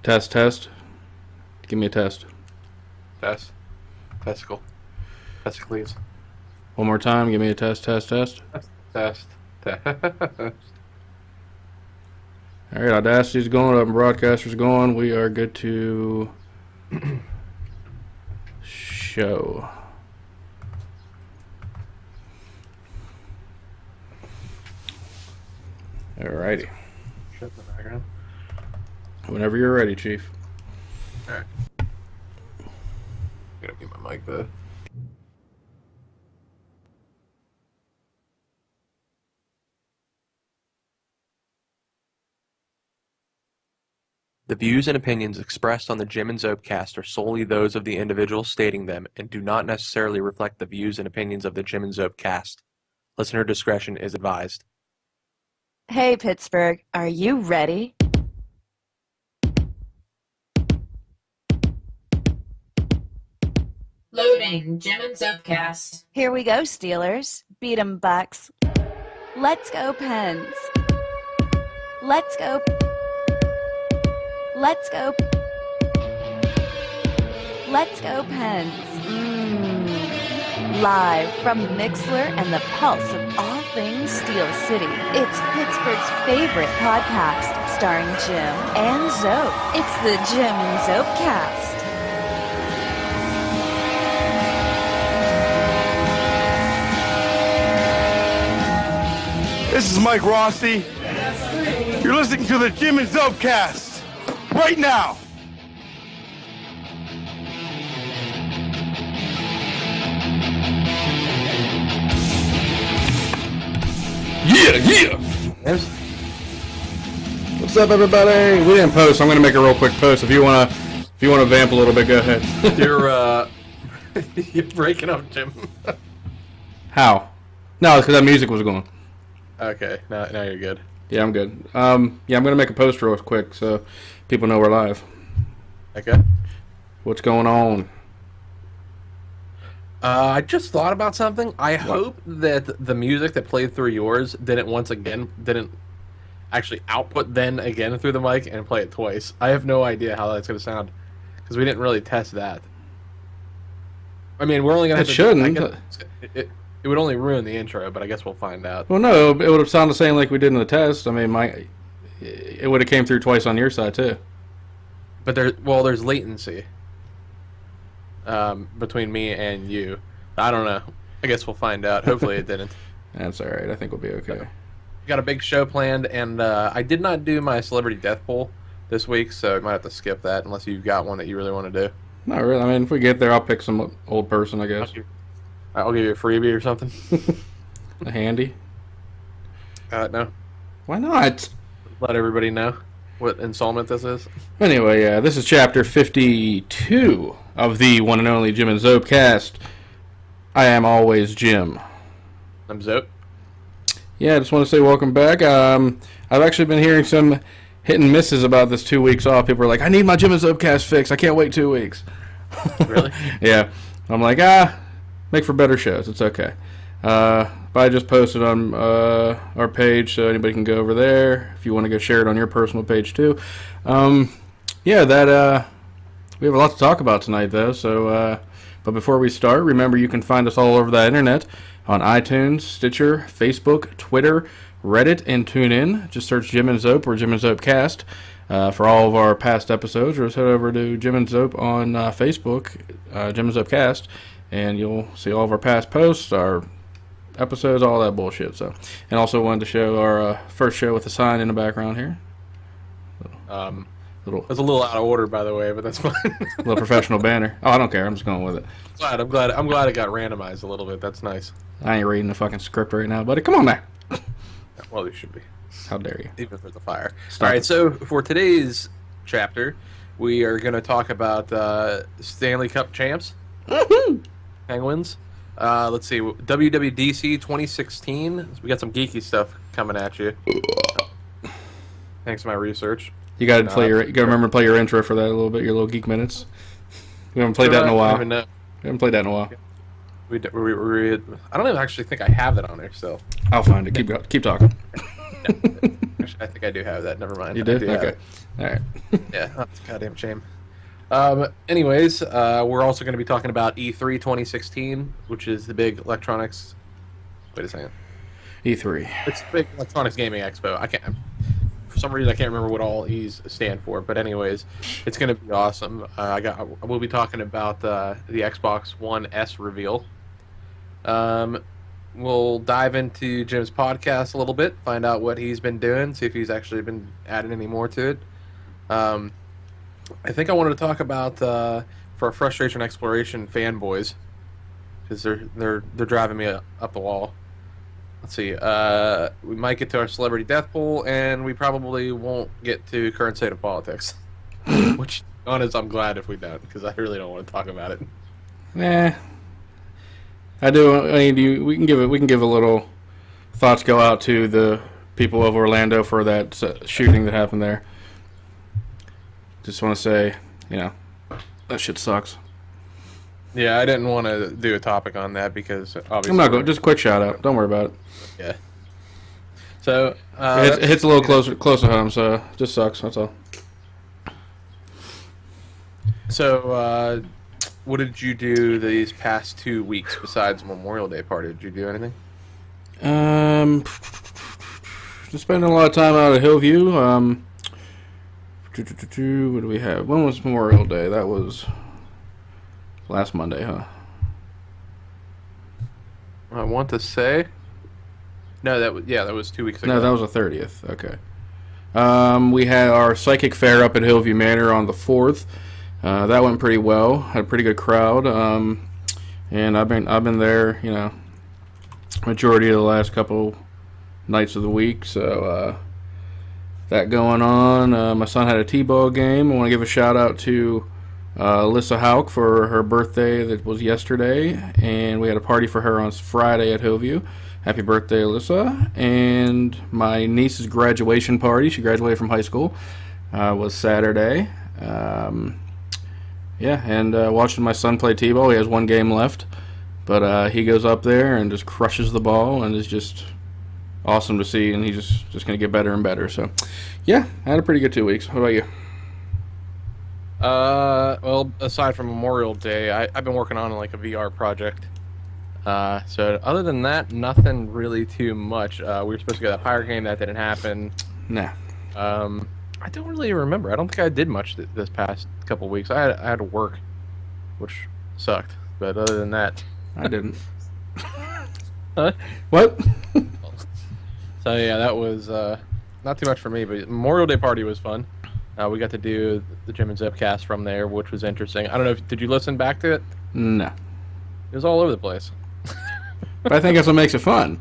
Test, test. Give me a test. Test. Testicle. Testicles. One more time. Give me a test, test, test. Test. Test. All right, Audacity's going, Open Broadcaster's going. We are good to show. All righty. Shut the background. Whenever you're ready, Chief. Alright. Gotta mute my mic though. The views and opinions expressed on the Jim and Zope cast are solely those of the individual stating them and do not necessarily reflect the views and opinions of the Jim and Zope cast. Listener discretion is advised. Hey, Pittsburgh, are you ready? Loading Jim and Zopecast. Here we go, Steelers. Beat 'em, Bucks. Let's go, Pens. Let's go. Let's go. Let's go, Pens. Live from Mixler and the pulse of all things Steel City. It's Pittsburgh's favorite podcast, starring Jim and Zope. It's the Jim and Zopecast. This is Mike Rossi. You're listening to the Jim and Zopecast right now. Yeah. What's up, everybody? We didn't post. I'm gonna make a real quick post. If you wanna vamp a little bit, go ahead. You're breaking up, Jim. How? No, it's because that music was going. Okay, now you're good. Yeah, I'm good. I'm gonna make a post real quick so people know we're live. Okay. What's going on? I just thought about something. I hope that the music that played through yours didn't actually output then again through the mic and play it twice. I have no idea how that's going to sound because we didn't really test that. I mean, we're only going to have to... Shouldn't. It would only ruin the intro, but I guess we'll find out. Well, no, it would have sounded the same like we did in the test. I mean, it would have came through twice on your side too. But there's latency between me and you. I don't know. I guess we'll find out. Hopefully it didn't. That's all right. I think we'll be okay. We got a big show planned, and I did not do my celebrity death poll this week, so I might have to skip that unless you've got one that you really want to do. Not really. I mean, if we get there, I'll pick some old person, I guess. I'll give you a freebie or something. A handy? No. Why not? Let everybody know what installment this is. Anyway, yeah, this is chapter 52 of the one and only Jim and Zope cast. I am always Jim. I'm Zope. Yeah, I just want to say welcome back. I've actually been hearing some hit and misses about this 2 weeks off. People are like, I need my Jim and Zope cast fixed. I can't wait 2 weeks. Really? Yeah. I'm like, make for better shows. It's okay. But I just posted on our page, so anybody can go over there if you want to go share it on your personal page too. We have a lot to talk about tonight, though. So, but before we start, remember you can find us all over the internet on iTunes, Stitcher, Facebook, Twitter, Reddit, and TuneIn. Just search Jim and Zope or Jim and Zope Cast for all of our past episodes, or just head over to Jim and Zope on Facebook, Jim and Zope Cast, and you'll see all of our past posts, our episodes, all that bullshit. So, and also wanted to show our first show with the sign in the background here. It's a little out of order, by the way, but that's fine. Little professional banner. Oh, I don't care. I'm just going with it. I'm glad it got randomized a little bit. That's nice. I ain't reading the fucking script right now, buddy. Come on, man. Well, you should be. How dare you? Even for the fire. Stop All right, it. so for today's chapter, we are going to talk about Stanley Cup champs, Penguins. Let's see, WWDC 2016. We got some geeky stuff coming at you. Thanks to my research. You got to remember to play your intro for that a little bit. Your little geek minutes. We haven't played that in a while. We haven't played that in a while. I don't even actually think I have that on there still. I'll find it. Keep talking. I Actually, I think I do have that. Never mind. You did? I do have Okay. it. All right. Yeah, that's a goddamn shame. Anyways, we're also going to be talking about E3 2016, which is the big electronics. Wait a second. E3. It's the big electronics gaming expo. For some reason, I can't remember what all E's stand for, but anyways, it's going to be awesome. We'll be talking about the Xbox One S reveal. We'll dive into Jim's podcast a little bit, find out what he's been doing, see if he's actually been adding any more to it. I think I wanted to talk about for frustration exploration fanboys, because they're driving me up the wall. Let's see. We might get to our celebrity death pool, and we probably won't get to current state of politics. Which, honest, I'm glad if we don't, because I really don't want to talk about it. Nah. I do. I mean, we can give a little thoughts go out to the people of Orlando for that shooting that happened there. Just want to say, that shit sucks. Yeah, I didn't want to do a topic on that because obviously I'm not going. Just a quick shout out. Don't worry about it. Yeah. So it hits a little closer home, so it just sucks. That's all. So, what did you do these past 2 weeks besides Memorial Day party? Did you do anything? Just spending a lot of time out at Hillview. What do we have? When was Memorial Day? That was last Monday, huh? I want to say. No, that was 2 weeks ago. No, that was the 30th. Okay. We had our psychic fair up at Hillview Manor on the 4th. That went pretty well. Had a pretty good crowd. And I've been there, majority of the last couple nights of the week. So that going on. My son had a t-ball game. I want to give a shout out to Alyssa Hauk for her birthday that was yesterday, and we had a party for her on Friday at Hillview. Happy birthday, Alyssa. And my niece's graduation party, she graduated from high school, was Saturday. Watching my son play t-ball. He has one game left, but he goes up there and just crushes the ball, and it's just awesome to see, and he's just going to get better and better. So, yeah, I had a pretty good 2 weeks. What about you? Well, aside from Memorial Day, I've been working on like a VR project. So other than that, nothing really too much. We were supposed to go to that Pirate game, that didn't happen. Nah. I don't really remember. I don't think I did much this past couple weeks. I had to work, which sucked. But other than that, I didn't. Huh? What? So yeah, that was not too much for me. But Memorial Day party was fun. We got to do the Jim and Zope cast from there, which was interesting. I don't know. Did you listen back to it? No. It was all over the place. But I think that's what makes it fun.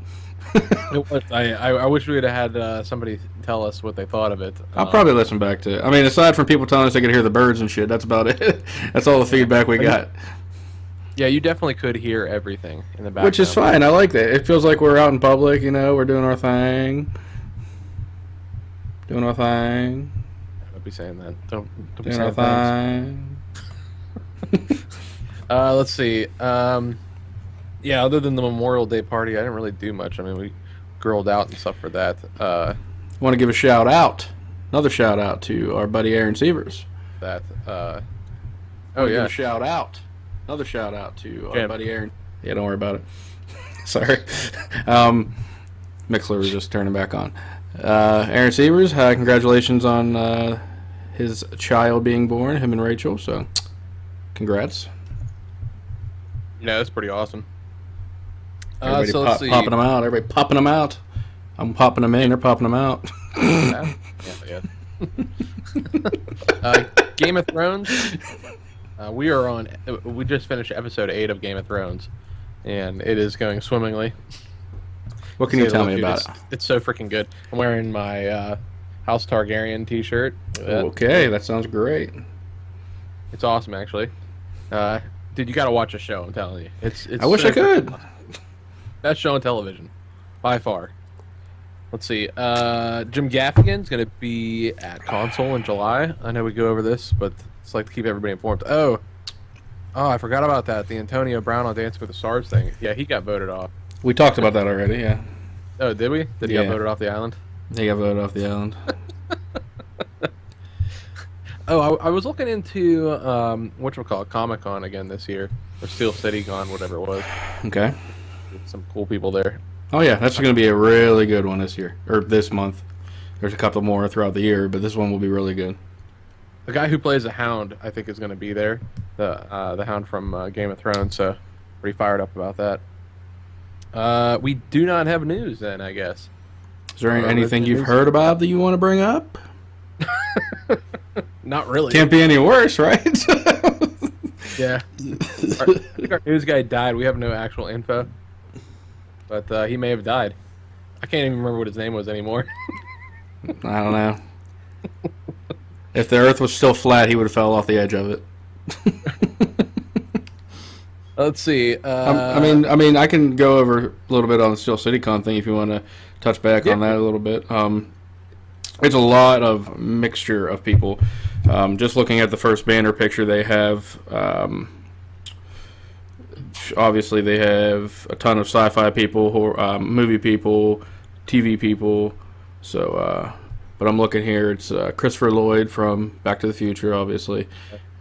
It was. I wish we would have had somebody tell us what they thought of it. I'll probably listen back to it. I mean, aside from people telling us they could hear the birds and shit, that's about it. That's all the feedback we got. Yeah, you definitely could hear everything in the background. Which is fine. I like that. It feels like we're out in public, we're doing our thing. Doing our thing. Don't be saying that. Don't be Doing saying our things. thing. Let's see. Yeah, other than the Memorial Day party, I didn't really do much. I mean, we grilled out and stuff for that. I want to give a shout out. Another shout out to our buddy Aaron Sievers. Oh, Give yeah. a shout out. Another shout out to our Jim. buddy Aaron. Yeah, don't worry about it. Sorry. Mixler was just turning back on. Aaron Sievers, congratulations on his child being born, him and Rachel. So, congrats. Yeah, that's pretty awesome. Everybody So let's see. popping them out. Everybody popping them out. I'm popping them in. They're popping them out. Yeah. Game of Thrones. We just finished episode 8 of Game of Thrones, and it is going swimmingly. What can you tell me about it? It's so freaking good. I'm wearing my House Targaryen t-shirt. Okay, that sounds great. It's awesome, actually. Dude, you gotta watch a show. I'm telling you, it's. I wish I could. Best show on television, by far. Let's see. Jim Gaffigan's gonna be at Console in July. I know we go over this, but it's like to keep everybody informed. Oh, I forgot about that. The Antonio Brown on Dancing with the Stars thing. Yeah, he got voted off. We talked about that already. Yeah. Oh, did we? Did he Yeah. get voted off the island? He got voted off the island. Oh, I was looking into whatchamacallit, Comic-Con again this year, or Steel City Con, whatever it was. Okay. Some cool people there. Oh yeah, that's going to be a really good one this year or this month. There's a couple more throughout the year, but this one will be really good. The guy who plays the Hound, I think, is going to be there. The Hound from Game of Thrones. So, pretty fired up about that. We do not have news then, I guess. Is there anything you've heard about that you want to bring up? Not really. Can't be any worse, right? Yeah. I think our news guy died. We have no actual info. But he may have died. I can't even remember what his name was anymore. I don't know. If the Earth was still flat, he would have fell off the edge of it. Let's see. I mean, I can go over a little bit on the Steel City Con thing if you want to touch back on that a little bit. It's a lot of mixture of people. Just looking at the first banner picture, they have obviously they have a ton of sci-fi people, movie people, TV people. So, but I'm looking here. It's Christopher Lloyd from Back to the Future, obviously.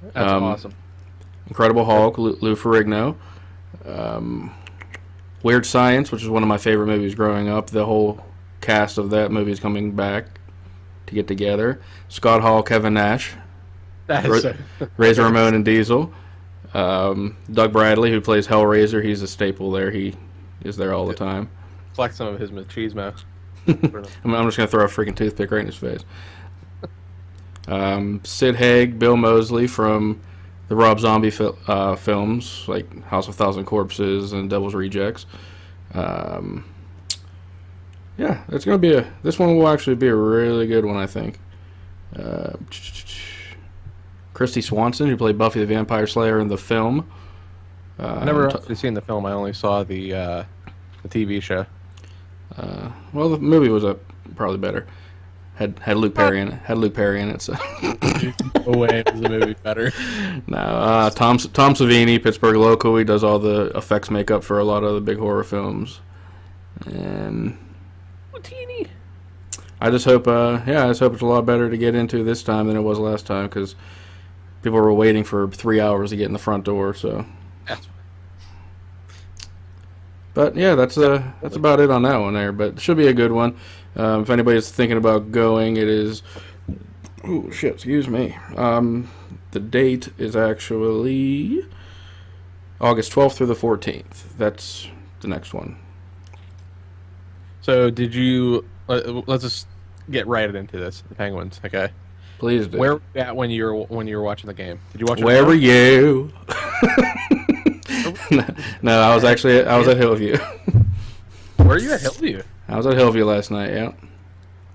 That's awesome. Incredible Hulk, Lou Ferrigno. Weird Science, which is one of my favorite movies growing up. The whole cast of that movie is coming back to get together. Scott Hall, Kevin Nash, Razor Ramon and Diesel. Doug Bradley, who plays Hellraiser, he's a staple there. He is there all the time. Collect some of his machismo. I'm just going to throw a freaking toothpick right in his face. Sid Haig, Bill Moseley from the Rob Zombie films, like House of Thousand Corpses and Devil's Rejects. Yeah, it's going to be this one will actually be a really good one, I think. Christy Swanson, who played Buffy the Vampire Slayer in the film. I never actually seen the film. I only saw the TV show. Well, the movie was probably better. Had Luke Perry in it. So. No way was the movie better. No, Tom Savini, Pittsburgh local. He does all the effects makeup for a lot of the big horror films. And I just hope, I just hope it's a lot better to get into this time than it was last time, because people were waiting for 3 hours to get in the front door. So. But yeah, that's about it on that one there. But it should be a good one. If anybody's thinking about going, it is. Oh shit! Excuse me. The date is actually August 12th through the 14th. That's the next one. So did you? Let's just get right into this. The Penguins, okay? Please do. Where were you at when you were watching the game? Did you watch it? Where were you? No, I was at Hillview. Where are you at Hillview? I was at Hillview last night, yeah.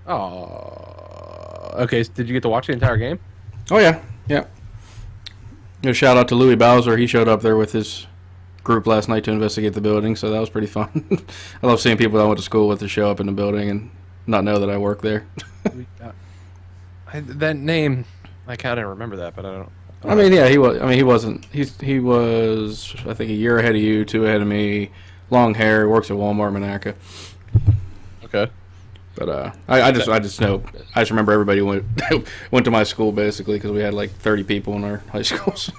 Oh, okay. So did you get to watch the entire game? Oh, yeah. A shout out to Louis Bowser. He showed up there with his group last night to investigate the building, so that was pretty fun. I love seeing people that I went to school with to show up in the building and not know that I work there. That name, I kind of remember that, but I don't. I mean, yeah, he was. I mean, he wasn't. He was. I think a year ahead of you, 2 ahead of me. Long hair. Works at Walmart, Monaca. Okay. But I just know. I just remember everybody went to my school basically because we had like 30 people in our high schools.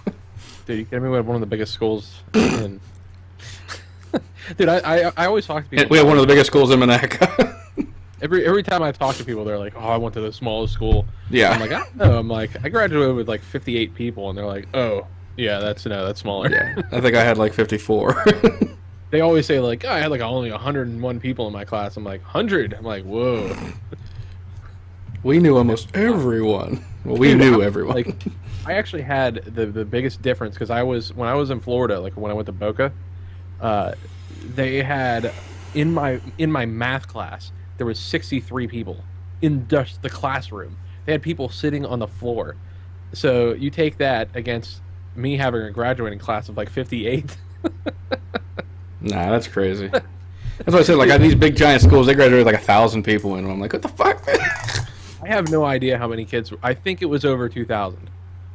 Dude, you kidding me? We had one of the biggest schools in. Dude, I always talk to people. We had one of the biggest schools in Monaca. Every time I talk to people, they're like, "Oh, I went to the smallest school." Yeah. I'm like, I don't know. I'm like, I graduated with like 58 people, and they're like, "Oh, yeah, that's smaller." Yeah. I think I had like 54. They always say like, "Oh, I had like only 101 people in my class." I'm like, 100. I'm like, whoa. We knew almost everyone. Well, we knew everyone. Like, I actually had the biggest difference because when I was in Florida, like when I went to Boca, they had in my math class. There was 63 people in just the classroom. They had people sitting on the floor. So you take that against me having a graduating class of like 58. Nah, that's crazy. That's what I said. Like, these big giant schools, they graduate like 1,000 people in them. I'm like, what the fuck, man? I have no idea how many kids. I think it was over 2,000.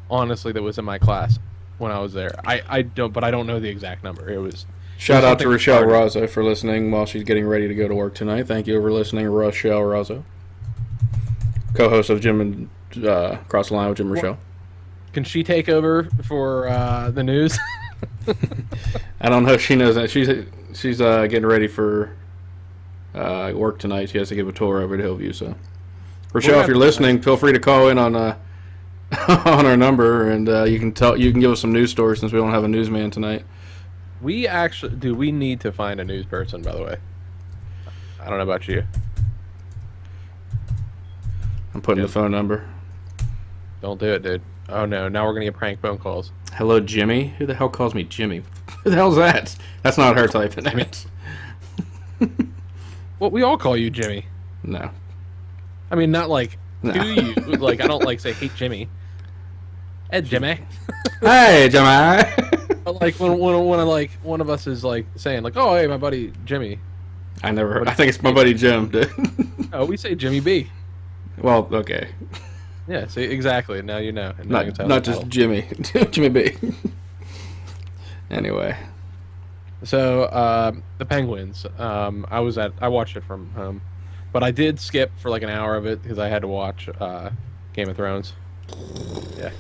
Honestly, that was in my class when I was there. I don't know the exact number. It was. Shout out to Rochelle Razzo for listening while she's getting ready to go to work tonight. Thank you for listening, Rochelle Razzo. co-host of Jim and Cross the Line with Jim Rochelle. Can she take over for the news? I don't know if she knows that. She's getting ready for work tonight. She has to give a tour over to Hillview. So, Rochelle, if you're listening, feel free to call in on on our number, and you can give us some news stories since we don't have a newsman tonight. We need to find a news person, by the way. I don't know about you. I'm putting the phone number. Don't do it, dude. Oh no, now we're gonna get prank phone calls. Hello, Jimmy. Who the hell calls me Jimmy? Who the hell's that? That's not her typing it. Well, we all call you Jimmy. No. I mean, not like No. do you? Like, I don't like say, "Hey, Jimmy." Hey, Jimmy. Hey, Jimmy. But like when like one of us is like saying like, "Oh, hey, my buddy Jimmy." I never heard. I think it's my buddy Jim, dude. Oh, we say Jimmy B. Well, okay. Yeah, see, exactly. Now you know. And now you can tell Not the just title. Jimmy. Jimmy B. Anyway. So the Penguins. I watched it from home, but I did skip for like an hour of it because I had to watch Game of Thrones. Yeah,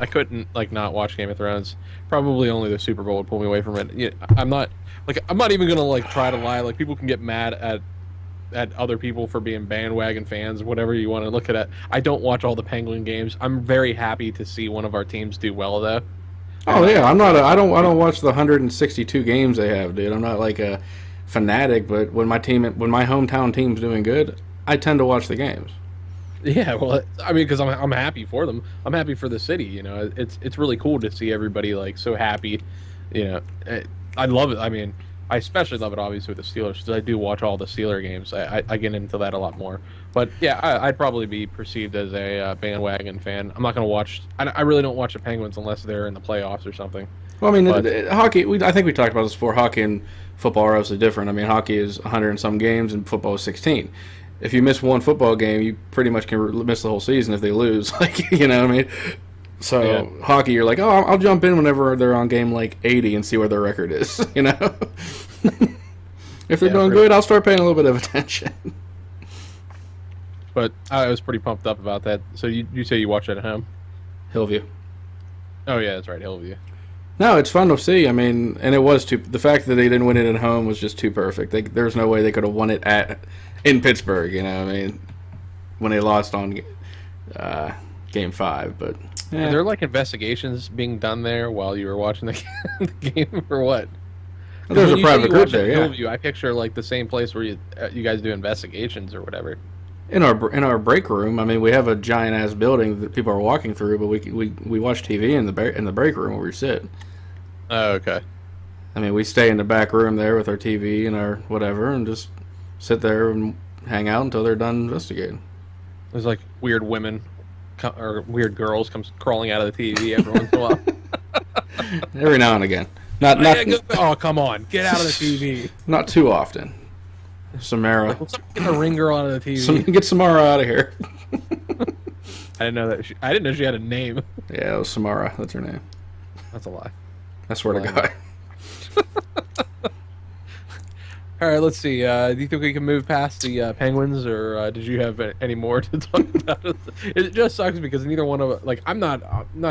I couldn't like not watch Game of Thrones. Probably only the Super Bowl would pull me away from it. Yeah, I'm not even gonna like try to lie. Like, people can get mad at other people for being bandwagon fans, whatever you want to look at it. I don't watch all the Penguin games. I'm very happy to see one of our teams do well, though. Oh yeah, I don't watch the 162 games they have, dude. I'm not like a fanatic, but when my hometown team's doing good, I tend to watch the games. Yeah, well, I mean, because I'm happy for them. I'm happy for the city. You know, it's really cool to see everybody like so happy. You know, I love it. I mean, I especially love it, obviously, with the Steelers, because I do watch all the Steeler games. I get into that a lot more. But, yeah, I'd probably be perceived as a bandwagon fan. I'm not going to watch... I really don't watch the Penguins unless they're in the playoffs or something. Well, I mean, hockey, I think we talked about this before. Hockey and football are obviously different. I mean, hockey is 100 and some games, and football is 16. If you miss one football game, you pretty much can miss the whole season if they lose. Like, you know what I mean? So, yeah. Hockey, you're like, oh, I'll jump in whenever they're on game, like, 80 and see what their record is, you know? If they're doing good, I'll start paying a little bit of attention. But I was pretty pumped up about that. So you say you watch it at home? Hillview. Oh, yeah, that's right, Hillview. No, it's fun to see. I mean, and it was the fact that they didn't win it at home was just too perfect. There's no way they could have won it in Pittsburgh, you know what I mean, when they lost on Game 5, but... Yeah. Are there like investigations being done there while you were watching the game, or what? There's a private group there. Yeah. Hillview, I picture like the same place where you guys do investigations or whatever. In our break room, I mean, we have a giant ass building that people are walking through, but we watch TV in the break room where we sit. Oh, okay. I mean, we stay in the back room there with our TV and our whatever, and just sit there and hang out until they're done investigating. There's like weird women or weird girls comes crawling out of the TV every once in a while. Every now and again. Oh, come on. Get out of the TV. Not too often. Samara. Get the ring girl out of the TV. Get Samara out of here. I didn't know that. I didn't know she had a name. Yeah, it was Samara. That's her name. That's a lie. I swear to God. All right, let's see. Do you think we can move past the Penguins, or did you have any more to talk about? It just sucks because neither one of I'm not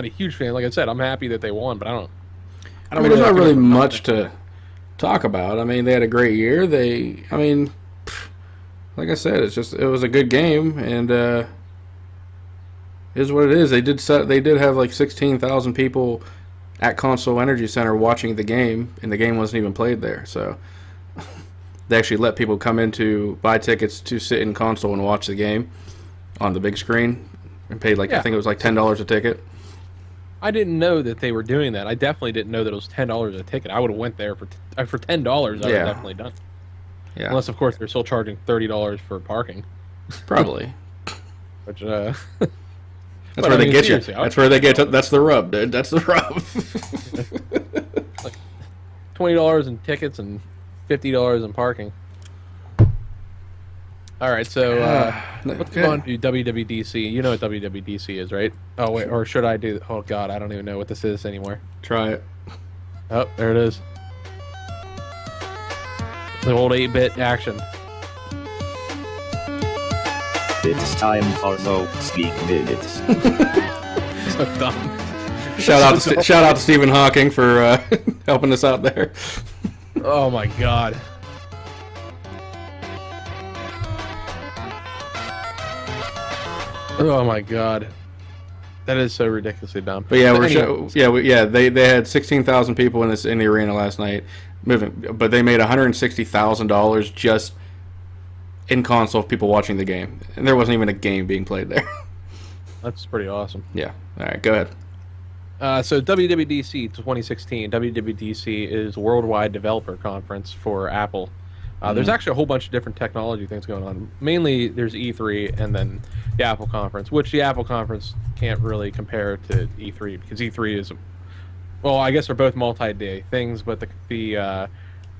a huge fan. Like I said, I'm happy that they won, but I don't mean, there's not really much to talk about. I mean, they had a great year. Like I said, it was a good game, and is what it is. They did have like 16,000 people at Console Energy Center watching the game, and the game wasn't even played there. So they actually let people come in to buy tickets to sit in Console and watch the game on the big screen, and paid I think it was like $10 a ticket. I didn't know that they were doing that. I definitely didn't know that it was $10 a ticket. I would have went there for $10. I would have definitely done. Yeah. Unless, of course, they're still charging $30 for parking. Probably. Which that's where they get you. That's where they get you. That's the rub, dude. That's the rub. Like $20 in tickets and $50 in parking. All right, so let's go on to WWDC. You know what WWDC is, right? Oh, wait, or should I do... Oh, God, I don't even know what this is anymore. Try it. Oh, there it is. The old 8-bit action. It's time for Zope Speak Minutes. So dumb. Shout out to Stephen Hawking for helping us out there. Oh my god. Oh my god. That is so ridiculously dumb. But yeah, anyways. they had 16,000 people in the arena last night moving, but they made $160,000 just in console of people watching the game, and there wasn't even a game being played there. That's pretty awesome. Yeah. All right, go ahead. So WWDC 2016. WWDC is Worldwide Developer Conference for Apple. There's actually a whole bunch of different technology things going on. Mainly, there's E3 and then the Apple Conference, which the Apple Conference can't really compare to E3 because E3 is, well, I guess they're both multi-day things, but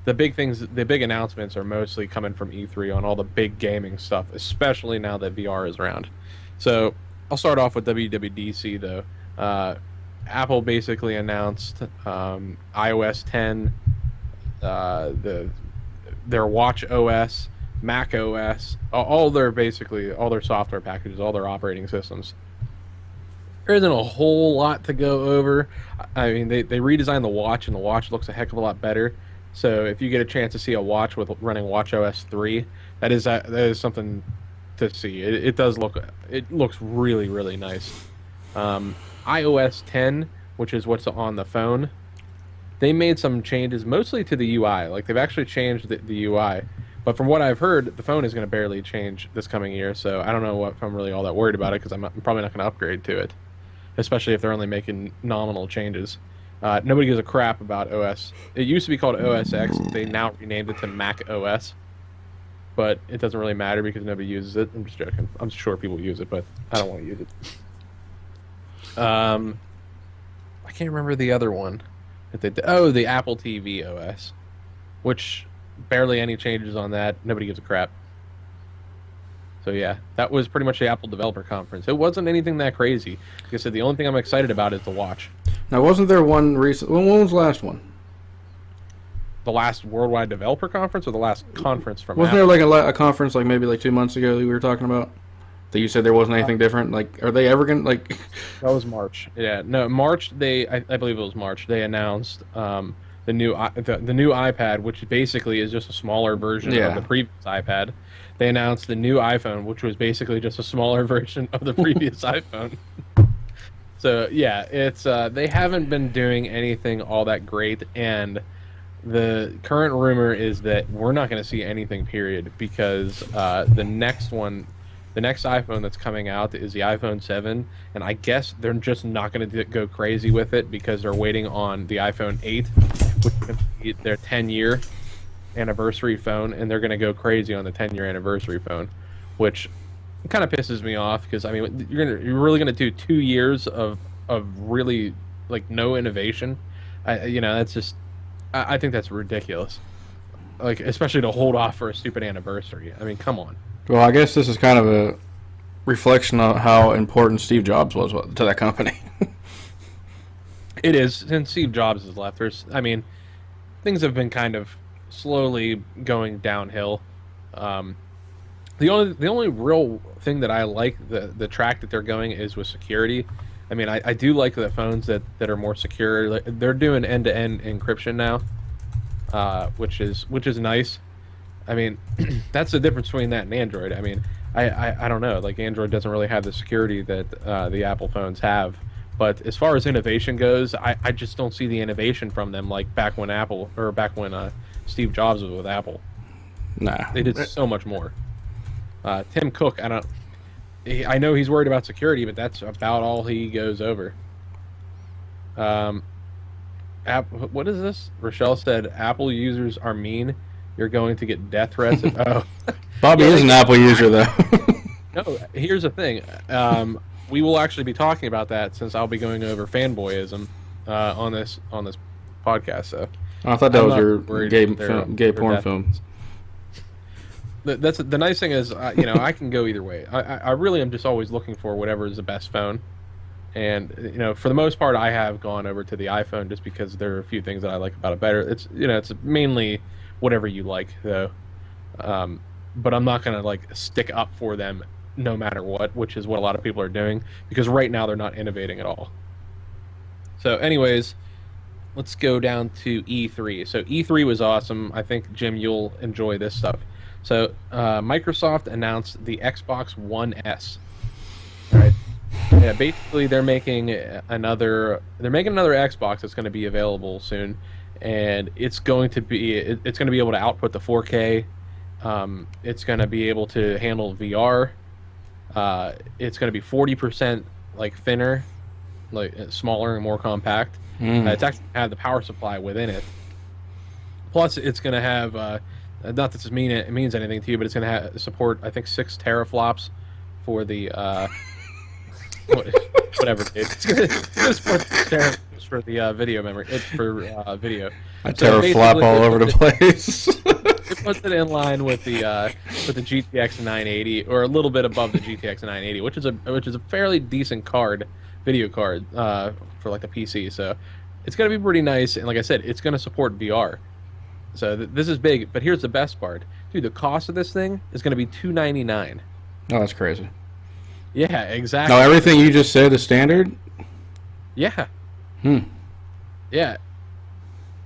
the big things, the big announcements are mostly coming from E3 on all the big gaming stuff, especially now that VR is around. So I'll start off with WWDC though. Apple basically announced iOS 10, their Watch OS, Mac OS, all their software packages, all their operating systems. There isn't a whole lot to go over. I mean, they redesigned the watch, and the watch looks a heck of a lot better. So if you get a chance to see a watch with running Watch OS 3, that is something to see. It looks really, really nice. iOS 10, which is what's on the phone, they made some changes mostly to the UI. Like, they've actually changed the UI. But from what I've heard, the phone is going to barely change this coming year, so I don't know if I'm really all that worried about it, because I'm probably not going to upgrade to it, especially if they're only making nominal changes. Nobody gives a crap about OS. It used to be called OS X. They now renamed it to Mac OS. But it doesn't really matter because nobody uses it. I'm just joking. I'm sure people use it, but I don't want to use it. I can't remember the other one that they did. Oh, the Apple TV OS, which barely any changes on that. Nobody gives a crap. So yeah, that was pretty much the Apple Developer Conference. It wasn't anything that crazy. Like I said, the only thing I'm excited about is the watch. Now, wasn't there one recent? When was the last one? The last Worldwide Developer Conference, or the last conference from Wasn't Apple? there like a conference like maybe like 2 months ago that we were talking about? That you said there wasn't anything different. Like, are they ever gonna like? That was March. Yeah, no, March. I believe it was March. They announced the new iPad, which basically is just a smaller version of the previous iPad. They announced the new iPhone, which was basically just a smaller version of the previous iPhone. So yeah, it's they haven't been doing anything all that great, and the current rumor is that we're not going to see anything, period, because the next iPhone that's coming out is the iPhone 7, and I guess they're just not going to go crazy with it because they're waiting on the iPhone 8, which is going to be their 10-year anniversary phone, and they're going to go crazy on the 10-year anniversary phone, which kind of pisses me off because, I mean, you're really going to do 2 years of really, like, no innovation. That's just, I think that's ridiculous. Like, especially to hold off for a stupid anniversary. I mean, come on. Well, I guess this is kind of a reflection on how important Steve Jobs was to that company. It is. Since Steve Jobs has left, things have been kind of slowly going downhill. The only real thing that I like, the track that they're going, is with security. I mean, I do like the phones that are more secure. Like, they're doing end-to-end encryption now, which is nice. I mean, that's the difference between that and Android. I mean, I don't know. Like, Android doesn't really have the security that the Apple phones have. But as far as innovation goes, I just don't see the innovation from them like back when Steve Jobs was with Apple. Nah. They did so much more. Tim Cook, I know he's worried about security, but that's about all he goes over. What is this? Rochelle said, Apple users are mean. You're going to get death threats. Oh. Bobby is an Apple user, though. No, here's the thing. We will actually be talking about that since I'll be going over fanboyism on this podcast. So I thought that was your gay porn film. That's the nice thing is, I can go either way. I really am just always looking for whatever is the best phone, and for the most part, I have gone over to the iPhone just because there are a few things that I like about it better. It's it's mainly whatever you like though, but I'm not gonna like stick up for them no matter what, which is what a lot of people are doing, because right now they're not innovating at all. So anyways, let's go down to E3. So E3 was awesome. I think, Jim, you'll enjoy this stuff. So Microsoft announced the Xbox One S. All right. Yeah, basically they're making another Xbox that's going to be available soon, and it's going to be able to output the 4K. It's going to be able to handle VR. It's going to be 40% like thinner, like smaller and more compact. It's actually going to have the power supply within it. Plus, it's going to have not that this means anything to you, but it's going to support, I think, 6 teraflops for the whatever. It's going to support 6 teraflops for the video memory. It's for video. I teraflop all over the place. It puts it in line with the GTX 980, or a little bit above the GTX 980, which is a fairly decent video card for like the PC. So it's gonna be pretty nice, and like I said, it's gonna support VR. So this is big. But here's the best part, dude. The cost of this thing is gonna be $299. Oh, that's crazy. Yeah, exactly. Now everything you just said is standard. Yeah. Yeah.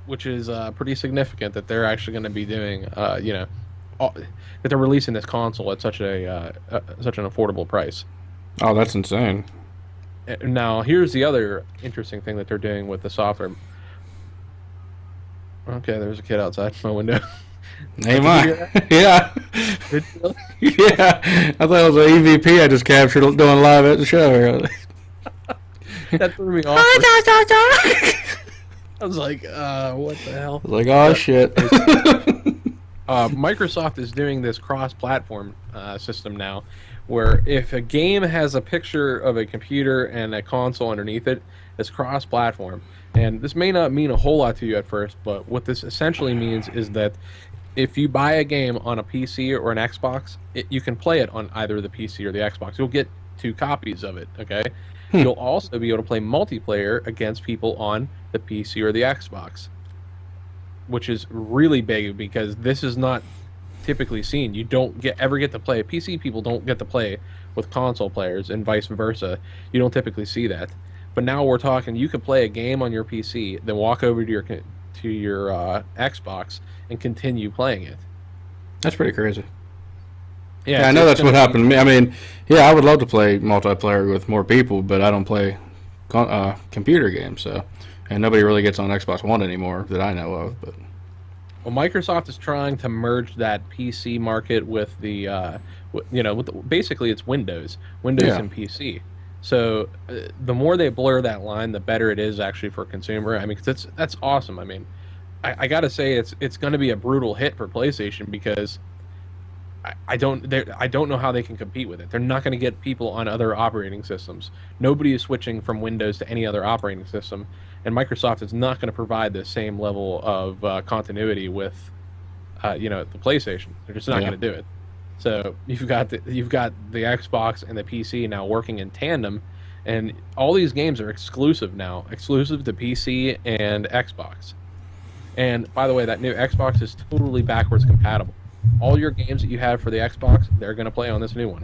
Which is pretty significant that they're actually going to be doing, that they're releasing this console at such an affordable price. Oh, that's insane. Now, here's the other interesting thing that they're doing with the software. Okay, there's a kid outside my window. Hey, yeah. Yeah. I thought it was an EVP I just captured doing live at the show. That threw me off. I was like, what the hell? I was like, oh, shit. Microsoft is doing this cross-platform system now, where if a game has a picture of a computer and a console underneath it, it's cross-platform. And this may not mean a whole lot to you at first, but what this essentially means is that if you buy a game on a PC or an Xbox, you can play it on either the PC or the Xbox. You'll get 2 copies of it, okay? You'll also be able to play multiplayer against people on the PC or the Xbox, which is really big because this is not typically seen. You don't ever get to play. PC people don't get to play with console players and vice versa. You don't typically see that. But now we're talking, you can play a game on your PC, then walk over to your Xbox and continue playing it. That's pretty crazy. Yeah, I know that's what happened to me. I mean, yeah, I would love to play multiplayer with more people, but I don't play computer games, so, and nobody really gets on Xbox One anymore that I know of. But well, Microsoft is trying to merge that PC market with the, basically it's Windows and PC. So the more they blur that line, the better it is actually for consumer. I mean, 'cause that's awesome. I mean, I gotta say it's going to be a brutal hit for PlayStation because I don't know how they can compete with it. They're not going to get people on other operating systems. Nobody is switching from Windows to any other operating system, and Microsoft is not going to provide the same level of continuity with, the PlayStation. They're just not going to do it. So you've got the Xbox and the PC now working in tandem, and all these games are exclusive to PC and Xbox. And by the way, that new Xbox is totally backwards compatible. All your games that you have for the Xbox, they're going to play on this new one.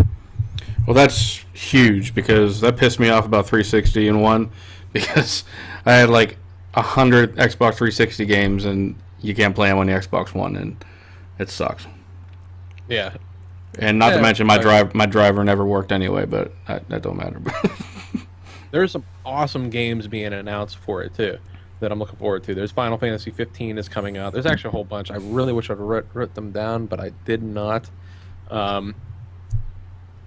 Well, that's huge because that pissed me off about 360 and one because I had like 100 Xbox 360 games and you can't play them on the Xbox One, and it sucks. Yeah. And not to mention my driver never worked anyway, but that don't matter. There's some awesome games being announced for it too that I'm looking forward to. There's Final Fantasy 15 is coming out. There's actually a whole bunch. I really wish I'd wrote them down, but I did not. But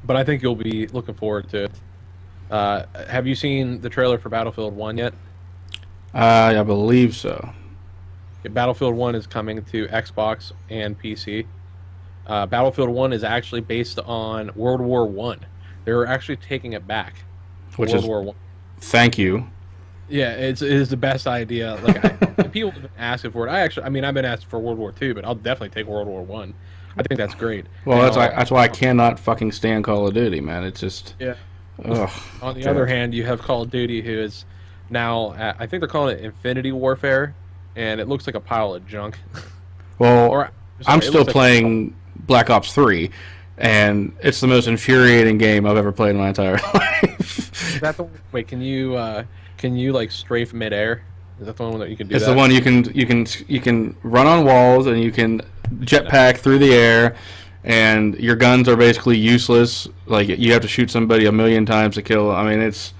I think you'll be looking forward to it. Have you seen the trailer for Battlefield 1 yet? I believe so. Battlefield 1 is coming to Xbox and PC. Battlefield 1 is actually based on World War I. They're actually taking it back. Which World is, War I. Thank you. Yeah, it is the best idea. Like people have been asking for it. I've been asked for World War II, but I'll definitely take World War I. I think that's great. Well, that's why I cannot fucking stand Call of Duty, man. It's just ugh. On the other hand, you have Call of Duty, who is now I think they're calling it Infinity Warfare, and it looks like a pile of junk. Well, I'm still playing Black Ops 3, and it's the most infuriating game I've ever played in my entire life. Is that the one? Wait, can you like strafe midair? Is that the one that you can do? It's that? the one you can run on walls and you can jetpack through the air, and your guns are basically useless. Like you have to shoot somebody 1,000,000 times to kill. I mean, it's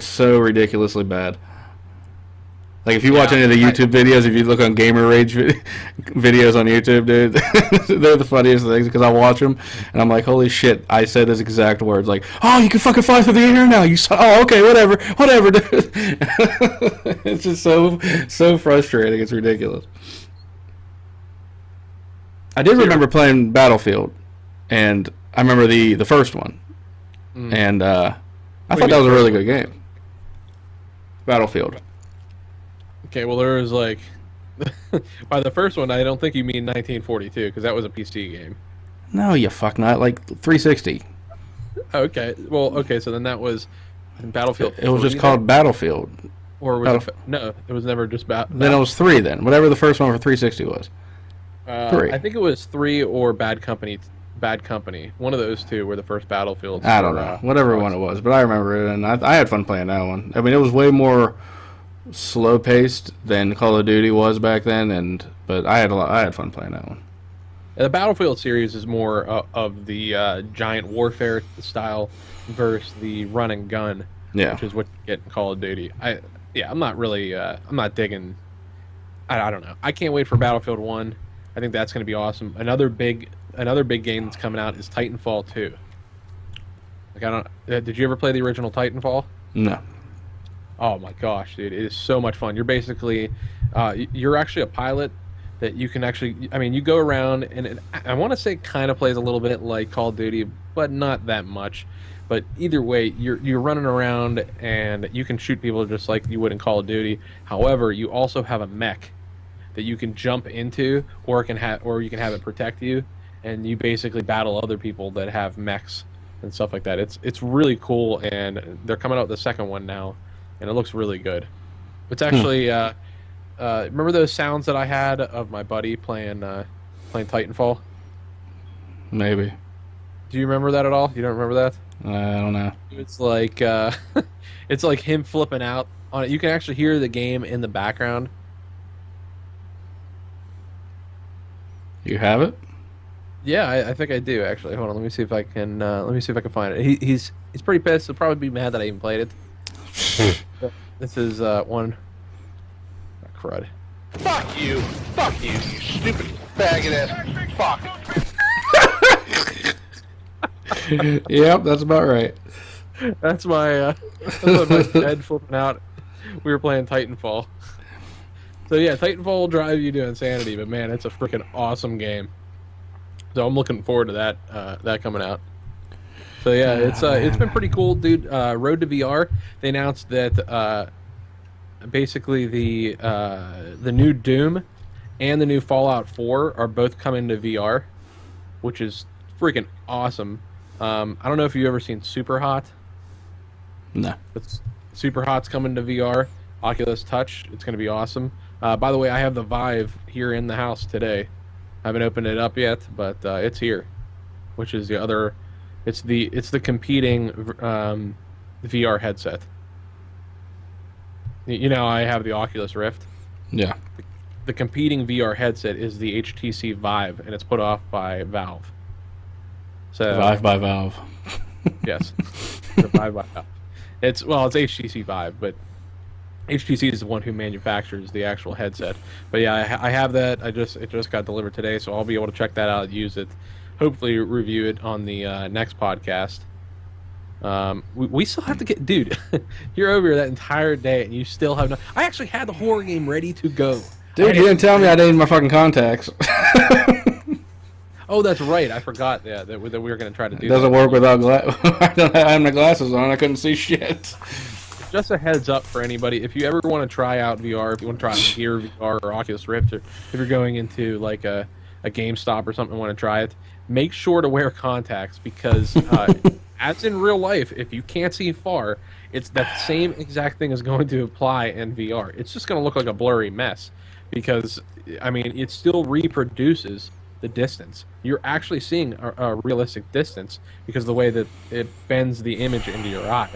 so ridiculously bad. Like if you watch any of the YouTube videos, if you look on Gamer Rage videos on YouTube, dude, they're the funniest things because I watch them and I'm like, holy shit! I said those exact words. Like, oh, you can fucking fly through the air now. Oh, okay, whatever, dude. It's just so frustrating. It's ridiculous. I did remember playing Battlefield, and I remember the first one, and I thought that was a really good game. Battlefield. Okay, well, there was like, by the first one, I don't think you mean 1942 because that was a PC game. No, you fuck not. Like 360. Okay, well, okay, so then that was Battlefield. It was just called Battlefield. Or was it, no, it was never just Then it was 3 then. Whatever the first one for 360 was. 3. I think it was 3 or Bad Company. Bad Company. One of those two were the first Battlefields. I don't know. Whatever one it was, but I remember it, and I had fun playing that one. I mean, it was way more slow paced than Call of Duty was back then, but I had fun playing that one. The Battlefield series is more of the giant warfare style versus the run and gun, which is what you get in Call of Duty. I'm not really I'm not digging. I don't know. I can't wait for Battlefield 1. I think that's going to be awesome. Another big game that's coming out is Titanfall 2. Like did you ever play the original Titanfall? No. Oh my gosh, dude, it is so much fun. You're basically, you're actually a pilot that you can actually, I mean, you go around and I want to say it kind of plays a little bit like Call of Duty, but not that much. But either way, you're running around and you can shoot people just like you would in Call of Duty. However, you also have a mech that you can jump into, or you can have it protect you, and you basically battle other people that have mechs and stuff like that. It's really cool, and they're coming out with the second one now. And it looks really good. It's actually, remember those sounds that I had of my buddy playing Titanfall? Maybe. Do you remember that at all? You don't remember that? I don't know. It's like, it's like him flipping out on it. You can actually hear the game in the background. You have it? Yeah, I think I do actually. Hold on, let me see if I can. Find it. He's pretty pissed. He'll probably be mad that I even played it. This is one. Oh, crud. Fuck you, you stupid faggot ass. Fuck. Yep, that's about right. That's my head flipping out. We were playing Titanfall. So yeah, Titanfall will drive you to insanity, but man, it's a freaking awesome game. So I'm looking forward to that coming out. So yeah, it's been pretty cool, dude. Road to VR. They announced that basically the new Doom and the new Fallout 4 are both coming to VR, which is freaking awesome. I don't know if you've ever seen Super Hot. No. Super Hot's coming to VR. Oculus Touch. It's going to be awesome. By the way, I have the Vive here in the house today. I haven't opened it up yet, but it's here, which is the other. It's the competing VR headset. You know, I have the Oculus Rift. Yeah. The competing VR headset is the HTC Vive, and it's put off by Valve. So Vive by Valve. Yes, the Vive by Valve. It's HTC Vive, but HTC is the one who manufactures the actual headset. But yeah, I have that. It just got delivered today, so I'll be able to check that out, use it. Hopefully review it on the next podcast. We still have to get... Dude, you're over here that entire day and you still have no... I actually had the horror game ready to go. Dude, you didn't tell me I didn't need my fucking contacts. Oh, that's right. I forgot that we were going to try to do that. It doesn't work without glasses. I have my glasses on. I couldn't see shit. Just a heads up for anybody. If you ever want to try out VR, if you want to try out Gear VR or Oculus Rift, or if you're going into like a GameStop or something and want to try it, make sure to wear contacts because, as in real life, if you can't see far, it's that same exact thing is going to apply in VR. It's just going to look like a blurry mess because, I mean, it still reproduces the distance. You're actually seeing a realistic distance because of the way that it bends the image into your eye.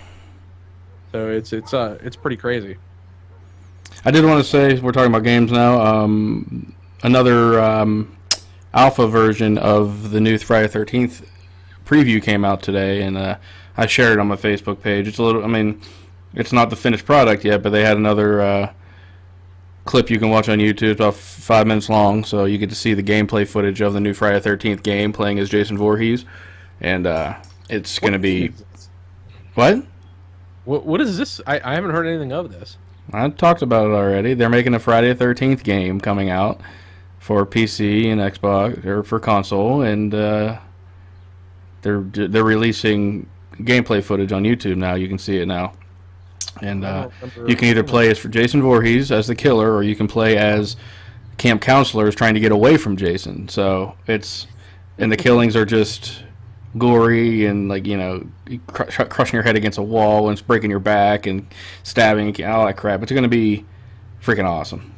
So it's pretty crazy. I did want to say, we're talking about games now. Another alpha version of the new Friday 13th preview came out today, and I shared it on my Facebook page. It's a little, I mean, it's not the finished product yet, but they had another clip you can watch on YouTube. It's about 5 minutes long, so you get to see the gameplay footage of the new Friday 13th game playing as Jason Voorhees, and it's going to be... What? What is this? I haven't heard anything of this. I talked about it already. They're making a Friday the 13th game coming out for PC and Xbox, or for console, and they're releasing gameplay footage on YouTube now. You can see it now. And you can either play as for Jason Voorhees as the killer, or you can play as camp counselors trying to get away from Jason. So and the killings are just gory and, like, you know, crushing your head against a wall, and it's breaking your back and stabbing and all that crap. It's going to be freaking awesome.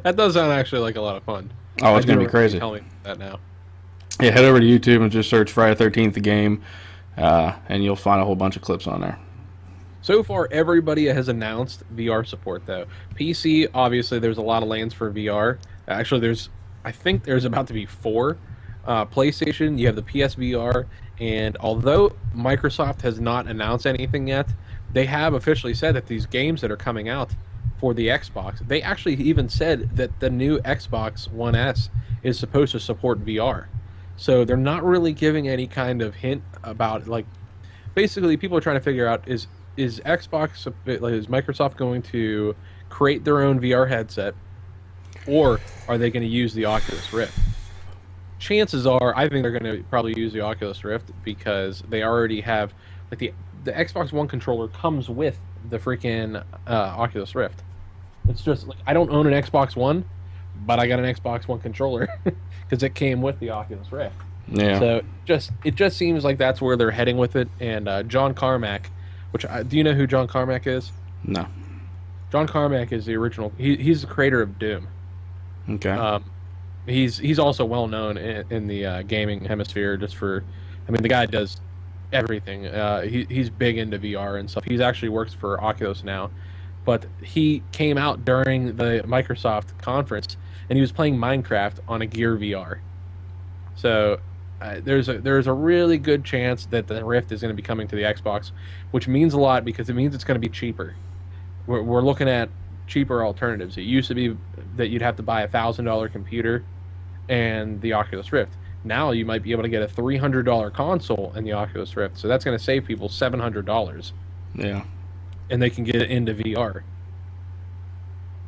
That does sound actually like a lot of fun. Oh, it's going to be crazy. Tell me that now. Yeah, head over to YouTube and just search Friday 13th the game, and you'll find a whole bunch of clips on there. So far, everybody has announced VR support, though. PC, obviously, there's a lot of lanes for VR. Actually, I think there's about to be 4. PlayStation, you have the PSVR, and although Microsoft has not announced anything yet, they have officially said that these games that are coming out for the Xbox, they actually even said that the new Xbox One S is supposed to support VR. So they're not really giving any kind of hint about, like, basically people are trying to figure out is Microsoft going to create their own VR headset, or are they going to use the Oculus Rift? Chances are, I think they're going to probably use the Oculus Rift because they already have, like, the Xbox One controller comes with the freaking Oculus Rift. It's just like, I don't own an Xbox One, but I got an Xbox One controller because it came with the Oculus Rift. Yeah. So it just seems like that's where they're heading with it. And John Carmack, do you know who John Carmack is? No. John Carmack is the original. He's the creator of Doom. Okay. He's also well known in the gaming hemisphere. The guy does everything. He's big into VR and stuff. He's actually works for Oculus now, but he came out during the Microsoft conference and he was playing Minecraft on a Gear VR. So there's a really good chance that the Rift is going to be coming to the Xbox, which means a lot because it means it's going to be cheaper. We're looking at cheaper alternatives. It used to be that you'd have to buy a $1,000 computer and the Oculus Rift. Now you might be able to get a $300 console and the Oculus Rift. So that's going to save people $700. Yeah. And they can get into VR.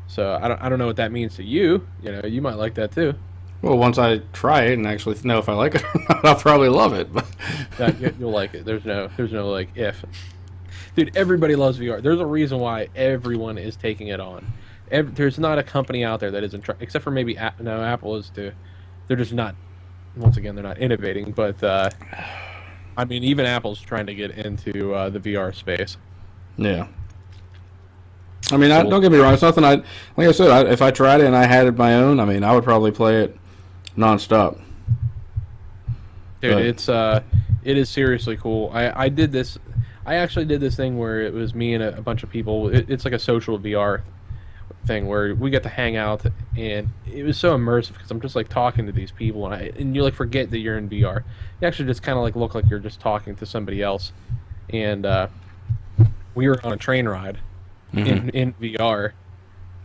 So I don't know what that means to you. You know, you might like that too. Well, once I try it and actually know if I like it or not, I'll probably love it. But you'll like it. There's no like if. Dude, everybody loves VR. There's a reason why everyone is taking it on. There's not a company out there that isn't trying, except for maybe Apple is too. They're just not. Once again, they're not innovating. But I mean, even Apple's trying to get into the VR space. Yeah. I mean, don't get me wrong. It's nothing. Like I said, if I tried it and I had it my own, I mean, I would probably play it nonstop. Dude, it is seriously cool. I did this. I actually did this thing where it was me and a bunch of people. It's like a social VR thing where we get to hang out, and it was so immersive because I'm just like talking to these people, and you like forget that you're in VR. You actually just kind of like look like you're just talking to somebody else. And we were on a train ride in VR,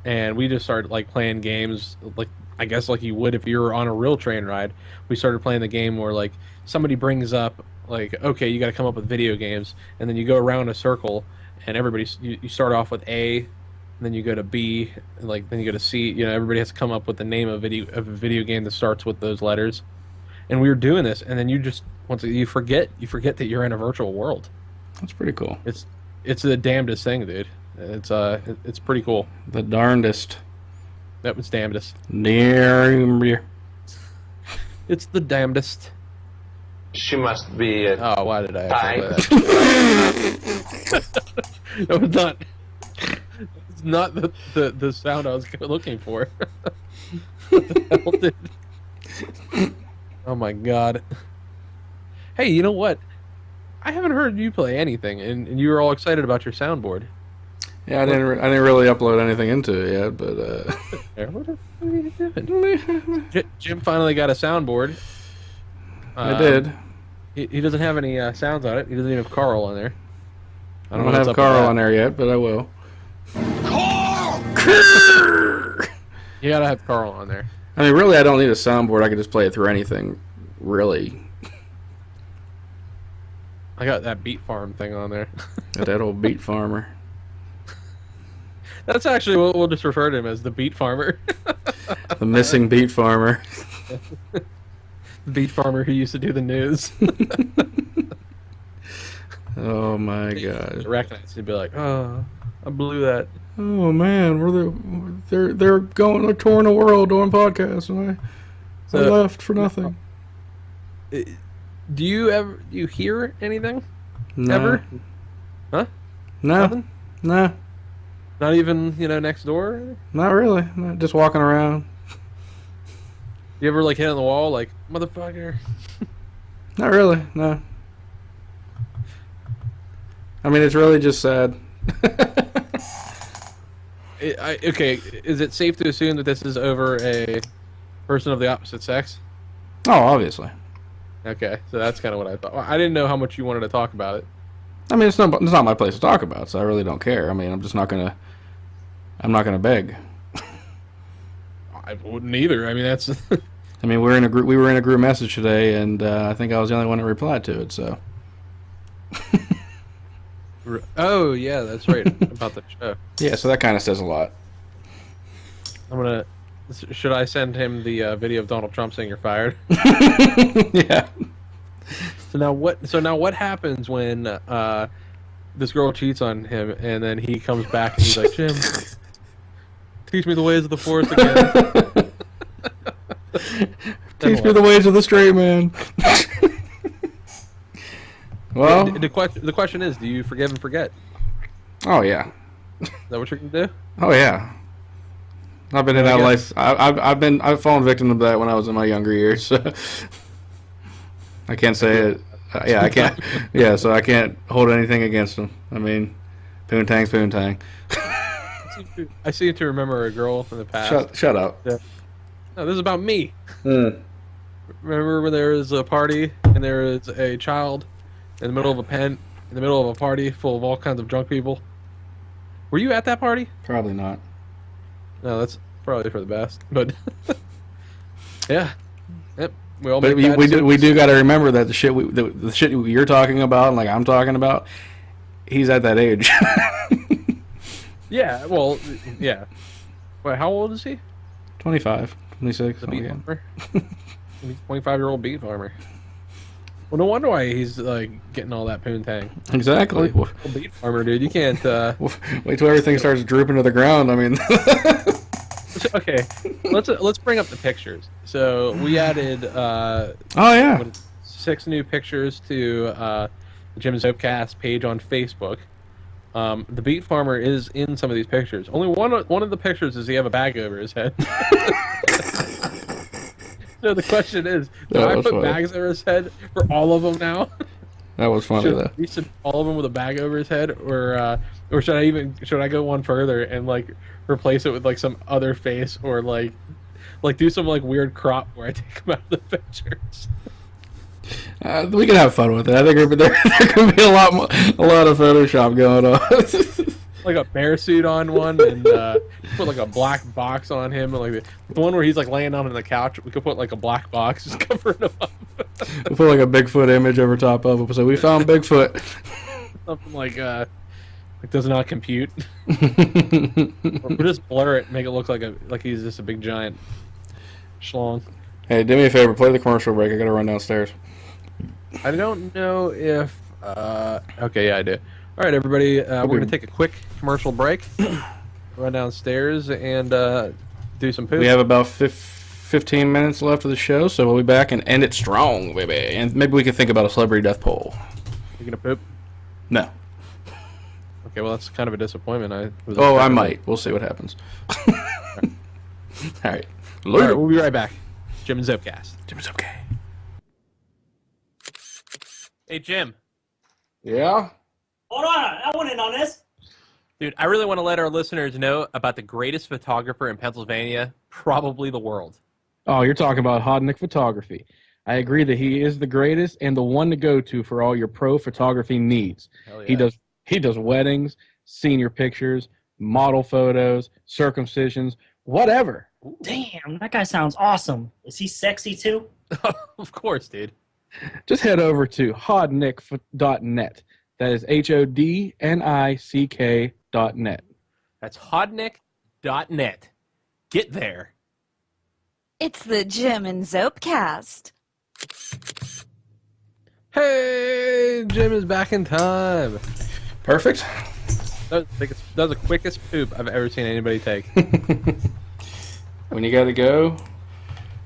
and we just started like playing games, like I guess like you would if you were on a real train ride. We started playing the game where like somebody brings up like, okay, you got to come up with video games, and then you go around a circle, and you start off with A, and then you go to B, and then you go to C. You know, everybody has to come up with the name of a video game that starts with those letters. And we were doing this, and then you forget that you're in a virtual world. That's pretty cool. It's the damnedest thing, dude. It's pretty cool. The darndest. That was damnedest. It's the damnedest. She must be Oh, why did I actually play that? It's not the sound I was looking for. What the hell, dude? Oh my god. Hey, you know what? I haven't heard you play anything, and you were all excited about your soundboard. Yeah, I didn't really upload anything into it yet, but What are you doing? Jim finally got a soundboard. I did. He doesn't have any sounds on it. He doesn't even have Carl on there. I don't have Carl on there yet, but I will. Carl! You gotta have Carl on there. I mean, really, I don't need a soundboard. I can just play it through anything, really. I got that Beat Farm thing on there. Got that old beat farmer. That's actually what we'll just refer to him as, the Beat Farmer. The missing beat farmer. The Beat Farmer who used to do the news. Oh my god. Recognize, he'd be like, "Oh, I blew that." Oh man, they're touring the world doing podcasts, and I left for nothing. Do you hear anything? No. Ever? Huh? No. Nothing? No. Not even, next door? Not really. Not just walking around. You ever hit on the wall like, motherfucker? Not really. No. I mean, it's really just sad. Okay, is it safe to assume that this is over a person of the opposite sex? Oh, obviously. Okay, so that's kind of what I thought. Well, I didn't know how much you wanted to talk about it. I mean, it's not my place to talk about, so I really don't care. I mean, I'm not gonna beg. I wouldn't either. I mean, that's. I mean, we were in a group message today, and I think I was the only one that replied to it. So. Oh yeah, that's right about the show. Yeah, so that kind of says a lot. Should I send him the video of Donald Trump saying you're fired? Yeah. So now what happens when this girl cheats on him and then he comes back and he's like, Jim, teach me the ways of the force again. Teach me the ways of the straight man. Well, the question is, do you forgive and forget? Oh yeah. Is that what you're gonna do? Oh yeah. I've been in that life. I've fallen victim to that when I was in my younger years. So I can't say it. Yeah, I can't. Yeah, so I can't hold anything against them. I mean, poontang's poontang. I seem to remember a girl in the past. Shut up. Yeah. No, this is about me. Remember when there was a party and there was a child in the middle of a pen, in the middle of a party full of all kinds of drunk people? Were you at that party? Probably not. No, that's probably for the best. But yeah, yep. We all. But we do got to remember that the shit you're talking about, and like I'm talking about, he's at that age. Yeah. Well. Yeah. Wait, how old is he? 25, 26. The beat farmer. 25-year-old beat farmer. Well, no wonder why he's getting all that poontang. Exactly. Beat farmer, dude. You can't. Wait till everything starts drooping to the ground. I mean. Okay, let's bring up the pictures. So we added 6 new pictures to the Jim Zopecast page on Facebook. The beat farmer is in some of these pictures. Only one of the pictures does he have a bag over his head. So the question is, do I put bags over his head for all of them now? That was funny though. Should all of them with a bag over his head, or should I go one further and replace it with some other face, or do some weird crop where I take him out of the pictures? We can have fun with it. I think there could be a lot of Photoshop going on. Like a bear suit on one, and put a black box on him, and the one where he's laying down on the couch. We could put a black box just covering him up. We'll put a Bigfoot image over top of it. So we found Bigfoot. Something does not compute. Or we'll just blur it and make it look like he's just a big giant schlong. Hey, do me a favor. Play the commercial break. I gotta run downstairs. I don't know if. Okay, yeah, I do. All right, everybody. We're going to take a quick commercial break, run downstairs, and do some poop. We have about 15 minutes left of the show, so we'll be back and end it strong, baby. And maybe we can think about a celebrity death poll. You going to poop? No. Okay, well, that's kind of a disappointment. I might. We'll see what happens. All right. All right, we'll be right back. Jim and Zopecast. Jim is okay. Hey, Jim. Yeah? Hold on, I want in on this. Dude, I really want to let our listeners know about the greatest photographer in Pennsylvania, probably the world. Oh, you're talking about Hodnick Photography. I agree that he is the greatest and the one to go to for all your pro photography needs. Hell yeah. He does weddings, senior pictures, model photos, circumcisions, whatever. Damn, that guy sounds awesome. Is he sexy too? Of course, dude. Just head over to hodnick.net. That is HODNICK.net. That's hodnick.net. Get there. It's the Jim and Zopecast. Hey, Jim is back in time. Perfect. That was the quickest poop I've ever seen anybody take. When you gotta go,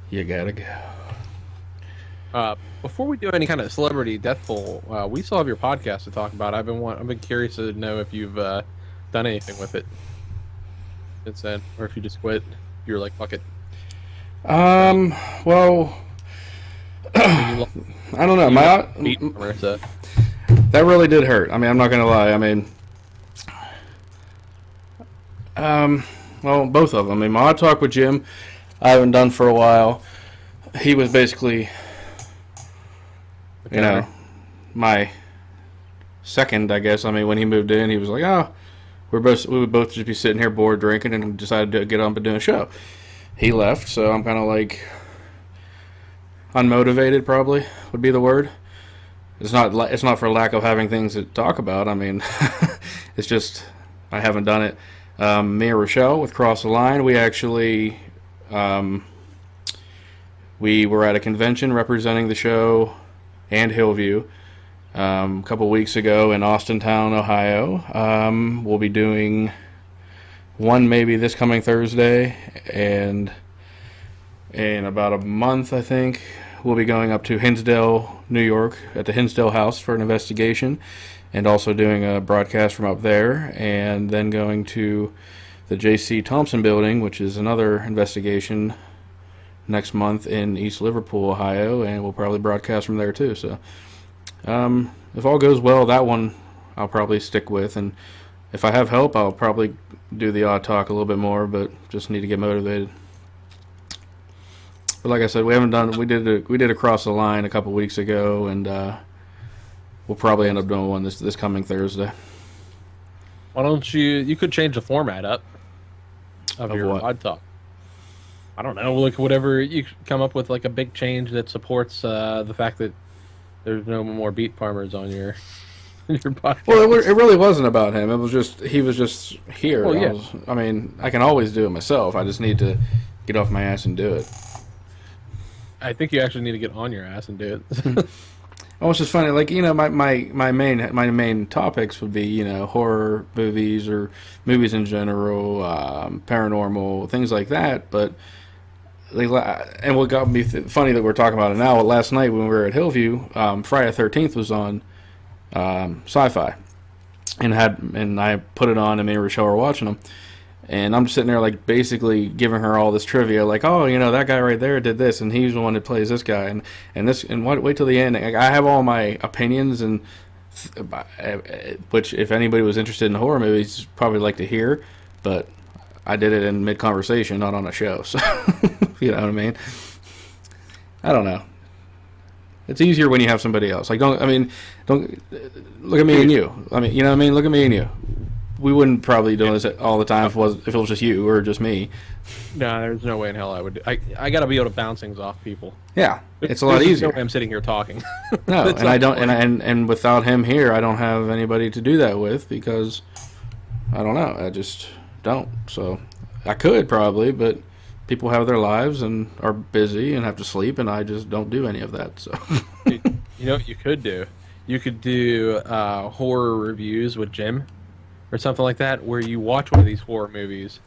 you gotta go. Before we do any kind of celebrity death poll, we still have your podcast to talk about. I've been curious to know if you've done anything with it since then, or if you just quit. You're like, fuck it. Well, I don't know. That really did hurt. I mean, I'm not gonna lie. I mean, well, both of them. I mean, my talk with Jim, I haven't done for a while. He was basically, you know, my second, I guess. I mean, when he moved in, he was like, "Oh, we would both just be sitting here bored drinking," and decided to get up and do a show. He left, so I'm kind of like unmotivated. Probably would be the word. It's not for lack of having things to talk about. I mean, it's just I haven't done it. Me and Rochelle with Cross the Line, we actually we were at a convention representing the show and Hillview a couple weeks ago in Austintown, Ohio. We'll be doing one maybe this coming Thursday, and in about a month, I think, we'll be going up to Hinsdale, New York, at the Hinsdale House for an investigation, and also doing a broadcast from up there, and then going to the J.C. Thompson building, which is another investigation, next month in East Liverpool, Ohio, and we'll probably broadcast from there too. So if all goes well, that one I'll probably stick with, and if I have help, I'll probably do the odd talk a little bit more, but just need to get motivated. But like I said, we did Across the Line a couple weeks ago, and we'll probably end up doing one this coming Thursday. Why don't you could change the format up of your what? odd talk. I don't know, like whatever you come up with, like a big change that supports the fact that there's no more beet farmers on your podcast. Well, it really wasn't about him. It was just he was just here. Well, yeah. I mean, I can always do it myself. I just need to get off my ass and do it. I think you actually need to get on your ass and do it. Oh, it's just funny. Like, you know, my main topics would be, you know, horror movies or movies in general, paranormal, things like that. But and what got me funny that we're talking about it now. Last night when we were at Hillview, Friday the 13th was on Sci-Fi, and I put it on, and me and Rochelle were watching them. And I'm sitting there, like, basically giving her all this trivia, like, oh, you know, that guy right there did this, and he's the one that plays this guy, and wait till the end. Like, I have all my opinions, and which, if anybody was interested in horror movies, probably like to hear, but I did it in mid-conversation, not on a show, so, you know what I mean? I don't know. It's easier when you have somebody else. Like, don't look at me and you. I mean, you know what I mean? Look at me and you. We wouldn't probably do this all the time if it was just you or just me. No, there's no way in hell I would. I got to be able to bounce things off people. Yeah, it's a lot easier. No way I'm sitting here talking. No, and I don't, and without him here, I don't have anybody to do that with because I don't know. I just don't. So I could probably, but people have their lives and are busy and have to sleep, and I just don't do any of that. So You know what you could do? You could do horror reviews with Jim. Or something like that, where you watch one of these horror movies,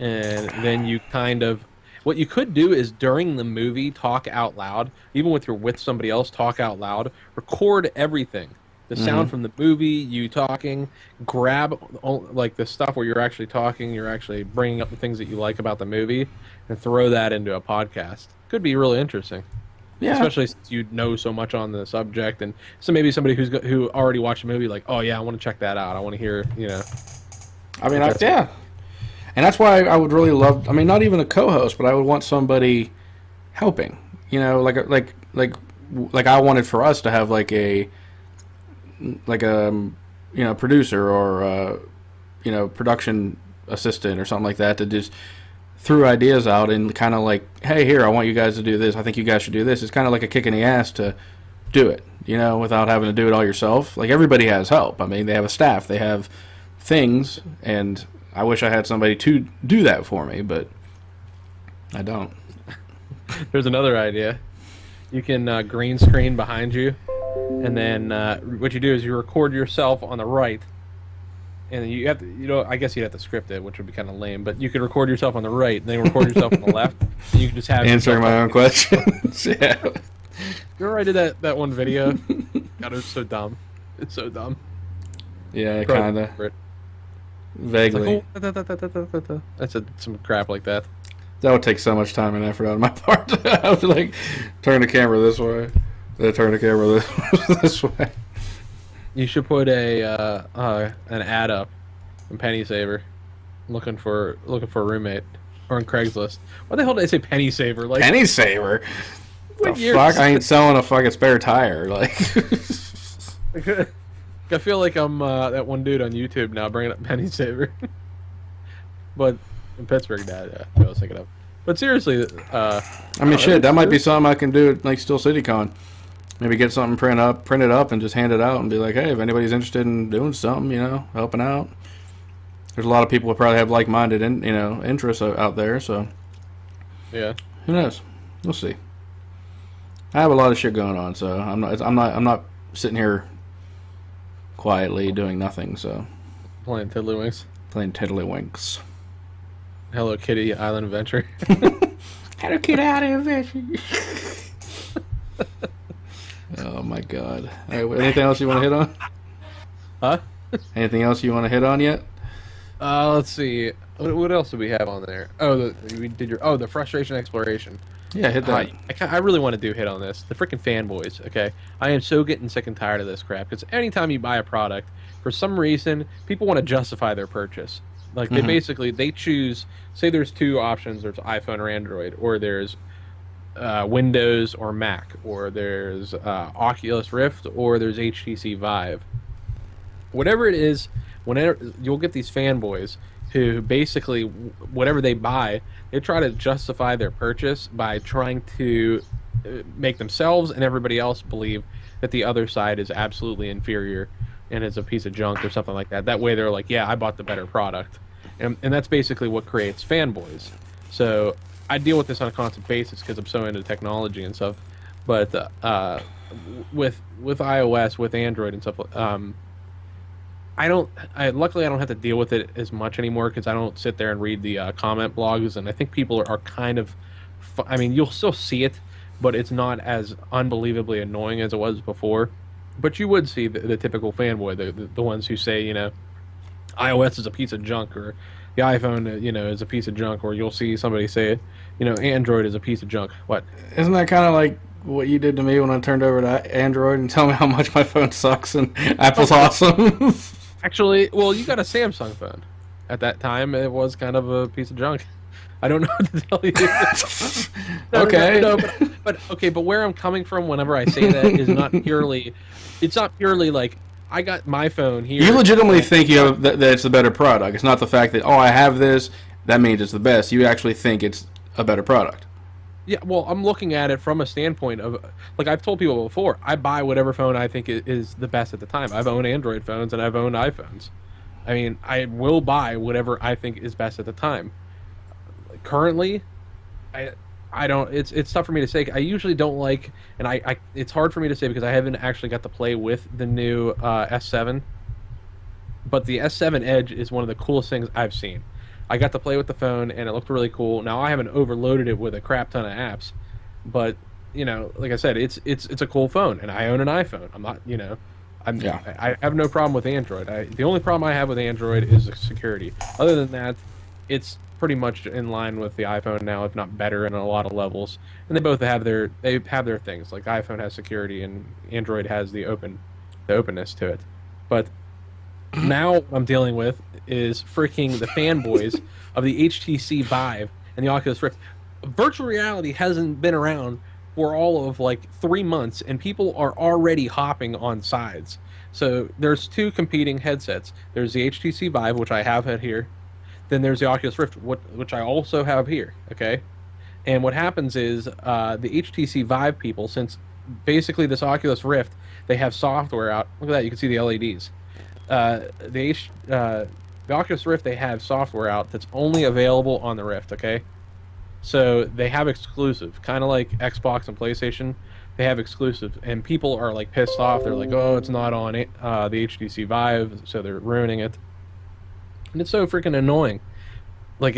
and then you kind of... What you could do is, during the movie, talk out loud. Even if you're with somebody else, talk out loud. Record everything. The sound from the movie, you talking, grab like the stuff where you're actually talking, you're actually bringing up the things that you like about the movie, and throw that into a podcast. Could be really interesting. Yeah. Especially since you know so much on the subject, and so maybe somebody who already watched the movie, like, oh yeah, I want to check that out. I want to hear, I mean, yeah. And that's why I would really love. I mean, not even a co-host, but I would want somebody helping. Like I wanted for us to have like a producer or production assistant or something like that to just threw ideas out and kind of like, hey, here, I want you guys to do this. I think you guys should do this. It's kind of like a kick in the ass to do it, without having to do it all yourself. Like, everybody has help. I mean, they have a staff, they have things, and I wish I had somebody to do that for me, but I don't. There's another idea. You can green screen behind you, and then what you do is you record yourself on the right, and you have to, I guess you'd have to script it, which would be kind of lame, but you could record yourself on the right, and then record yourself on the left, and you can just have answering my own questions. Yeah. Remember I did that one video? God, it was so dumb. It's so dumb. Yeah, kind of. Vaguely. That's some crap like that. That would take so much time and effort out of my part. I would like turn the camera this way, then turn the camera this way. You should put an ad up in Penny Saver, looking for a roommate, or in Craigslist. Why the hell did I say Penny Saver? Like Penny Saver? What the fuck? I ain't selling a fucking spare tire. Like, I feel like I'm that one dude on YouTube now bringing up Penny Saver. But in Pittsburgh, I was thinking of. But seriously, I mean, shit, that might be something I can do at like Steel City Con. Maybe get something print it up, and just hand it out, and be like, hey, if anybody's interested in doing something, helping out. There's a lot of people who probably have like-minded, interests out there. So, yeah, who knows? We'll see. I have a lot of shit going on, so I'm not sitting here quietly doing nothing. So, playing Tiddlywinks. Playing Tiddlywinks. Hello Kitty Island Adventure. Hello Kitty Island Adventure. Oh my god. All right, anything else you want to hit on? Huh? Anything else you want to hit on yet? Let's see. What else do we have on there? Oh, the frustration exploration. Yeah, hit that. I really want to hit on this. The freaking fanboys, okay? I am so getting sick and tired of this crap. Because anytime you buy a product, for some reason, people want to justify their purchase. Like, they choose, say there's two options. There's iPhone or Android, or there's Windows or Mac, or there's Oculus Rift, or there's HTC Vive. Whatever it is, whenever you'll get these fanboys who basically, whatever they buy, they try to justify their purchase by trying to make themselves and everybody else believe that the other side is absolutely inferior and is a piece of junk or something like that. That way they're like, yeah, I bought the better product. And that's basically what creates fanboys. So I deal with this on a constant basis because I'm so into technology and stuff. But with iOS, with Android and stuff, luckily I don't have to deal with it as much anymore because I don't sit there and read the comment blogs, and I think people are kind of, I mean, you'll still see it, but it's not as unbelievably annoying as it was before. But you would see the typical fanboy, the ones who say, iOS is a piece of junk, or the iPhone, is a piece of junk, or you'll see somebody say, Android is a piece of junk. What? Isn't that kind of like what you did to me when I turned over to Android and tell me how much my phone sucks and Apple's awesome? Actually, well, you got a Samsung phone. At that time, it was kind of a piece of junk. I don't know what to tell you. Okay. But where I'm coming from whenever I say that is not purely, it's not purely like, I got my phone here. You legitimately think that it's the better product. It's not the fact that, I have this, that means it's the best. You actually think it's a better product. Yeah, well, I'm looking at it from a standpoint of, like I've told people before, I buy whatever phone I think is the best at the time. I've owned Android phones and I've owned iPhones. I mean, I will buy whatever I think is best at the time. Currently, I don't. It's tough for me to say. I usually don't like, and I it's hard for me to say because I haven't actually got to play with the new S7. But the S7 Edge is one of the coolest things I've seen. I got to play with the phone and it looked really cool. Now I haven't overloaded it with a crap ton of apps, but like I said, it's a cool phone, and I own an iPhone. I'm not, I have no problem with Android. The only problem I have with Android is the security. Other than that, it's pretty much in line with the iPhone now, if not better, in a lot of levels. And they both have their things. Like iPhone has security, and Android has the openness to it. But now what I'm dealing with is freaking the fanboys of the HTC Vive and the Oculus Rift. Virtual reality hasn't been around for all of like 3 months, and people are already hopping on sides. So there's two competing headsets. There's the HTC Vive, which I have had here. Then there's the Oculus Rift, which I also have here. Okay, and what happens is the HTC Vive people, since basically this Oculus Rift, they have software out. Look at that, you can see the LEDs. The Oculus Rift, they have software out that's only available on the Rift. Okay. So they have exclusive, kind of like Xbox and PlayStation. They have exclusive, and people are like pissed off. They're like, "Oh, it's not on the HTC Vive," so they're ruining it, and it's so freaking annoying. Like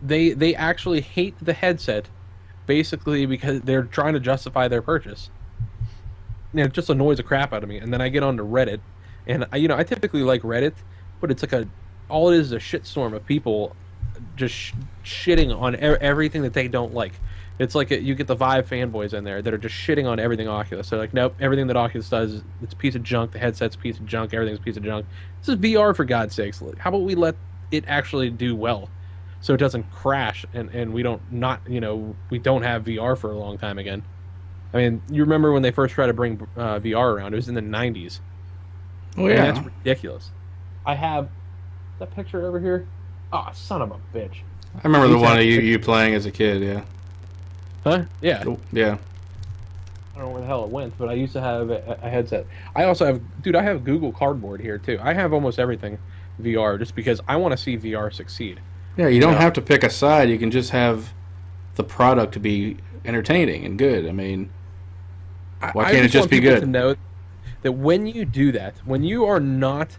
they actually hate the headset, basically because they're trying to justify their purchase. And it just annoys the crap out of me. And then I get onto Reddit, and I typically like Reddit, but it's like all it is a shitstorm of people just shitting on everything that they don't like. It's like you get the Vive fanboys in there that are just shitting on everything Oculus. They're like, nope, everything that Oculus does, it's a piece of junk. The headset's a piece of junk. Everything's a piece of junk. This is VR, for God's sakes. How about we let it actually do well, so it doesn't crash, and we don't we don't have VR for a long time again. I mean, you remember when they first tried to bring VR around? It was in the 90s. Oh yeah, and that's ridiculous. I have that picture over here. Oh, son of a bitch. I remember the one of you playing as a kid, yeah. Huh? Yeah. Yeah. I don't know where the hell it went, but I used to have a headset. I also have, I have Google Cardboard here too. I have almost everything VR just because I want to see VR succeed. Yeah, you don't have to pick a side. You can just have the product to be entertaining and good. I mean, why can't it just be good? To know that when you do that, when you are not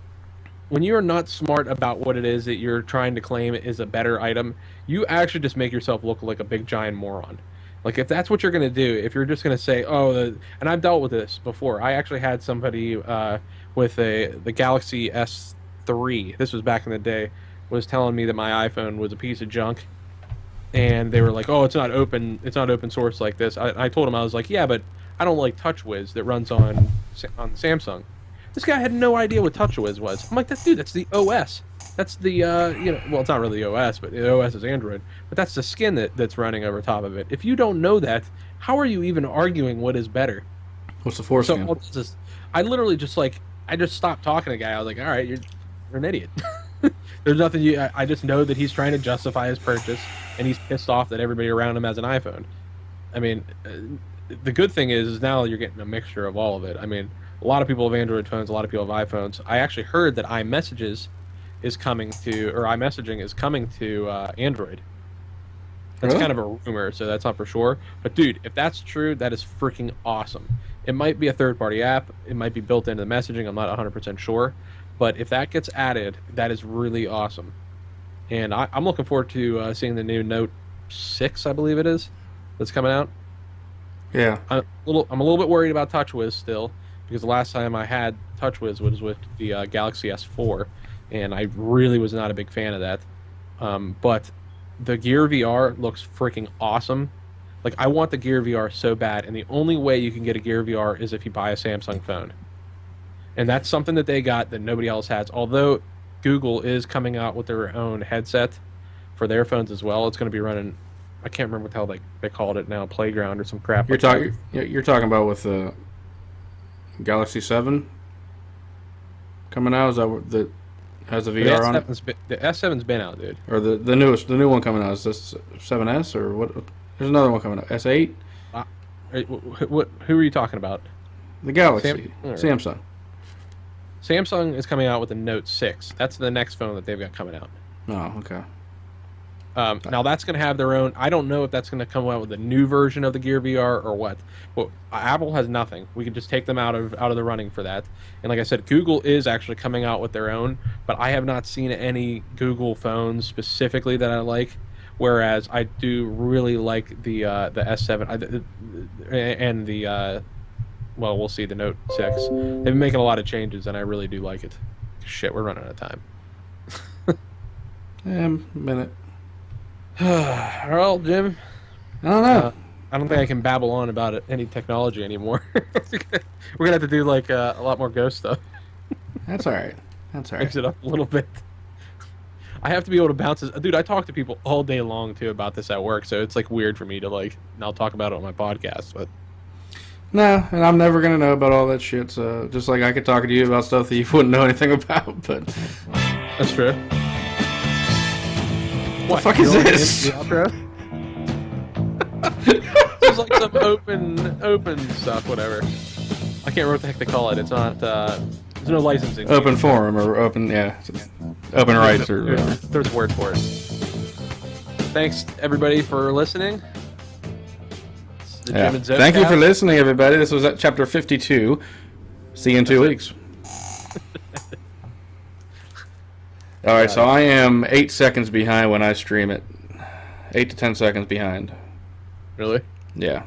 smart about what it is that you're trying to claim is a better item, you actually just make yourself look like a big giant moron. Like, if that's what you're going to do, if you're just going to say, and I've dealt with this before. I actually had somebody with the Galaxy S3, this was back in the day, was telling me that my iPhone was a piece of junk. And they were like, oh, it's not open source like this. I told him, I was like, yeah, but I don't like TouchWiz that runs on Samsung. This guy had no idea what TouchWiz was. I'm like, that's the OS. That's the, well, it's not really the OS, but the OS is Android. But that's the skin that's running over top of it. If you don't know that, how are you even arguing what is better? What's the foreskin? I literally just I just stopped talking to the guy. I was like, all right, you're an idiot. There's nothing I just know that he's trying to justify his purchase, and he's pissed off that everybody around him has an iPhone. I mean, the good thing is now you're getting a mixture of all of it. I mean, a lot of people have Android phones, a lot of people have iPhones. I actually heard that iMessaging is coming to Android. That's kind of a rumor, so that's not for sure. But dude, if that's true, that is freaking awesome. It might be a third-party app. It might be built into the messaging. I'm not 100% sure. But if that gets added, that is really awesome. And I'm looking forward to seeing the new Note 6, I believe it is, that's coming out. Yeah. I'm a little bit worried about TouchWiz still, because the last time I had TouchWiz was with the Galaxy S4, and I really was not a big fan of that. But the Gear VR looks freaking awesome. Like, I want the Gear VR so bad, and the only way you can get a Gear VR is if you buy a Samsung phone. And that's something that they got that nobody else has. Although Google is coming out with their own headset for their phones as well. It's going to be running, I can't remember what the hell they called it now, Playground or some crap. You're talking about with the Galaxy 7 coming out? Is that what that has a VR on it? The S7's been out, dude. Or the new one coming out, is this 7S or what? There's another one coming out, S8? Who are you talking about? The Galaxy, Samsung. Samsung is coming out with the Note 6. That's the next phone that they've got coming out. Oh, okay. Now that's going to have their own. I don't know if that's going to come out with a new version of the Gear VR or what. But Apple has nothing. We can just take them out of the running for that. And like I said, Google is actually coming out with their own. But I have not seen any Google phones specifically that I like. Whereas I do really like the S7 and the well, we'll see the Note 6. They've been making a lot of changes, and I really do like it. Shit, we're running out of time. A minute. Well, Jim, I don't know. I don't think I can babble on about any technology anymore. We're gonna have to do like a lot more ghost stuff. That's all right. That's all right. Mix it up a little bit. I have to be able to bounce this. Dude, I talk to people all day long too about this at work, so it's like weird for me to like. And I'll talk about it on my podcast, but No, and I'm never gonna know about all that shit. So just like I could talk to you about stuff that you wouldn't know anything about, but that's true. What the fuck is this? The outro? It's like some open stuff, whatever. I can't remember what the heck they call it. It's not. There's no licensing. Open forum or open, yeah, open rights or. There's a word for it. Thanks everybody for listening. Yeah. Thank you for listening, everybody. This was at chapter 52. See you in 2 weeks. All right, so I am 8 seconds behind when I stream it. 8 to 10 seconds behind. Really? Yeah.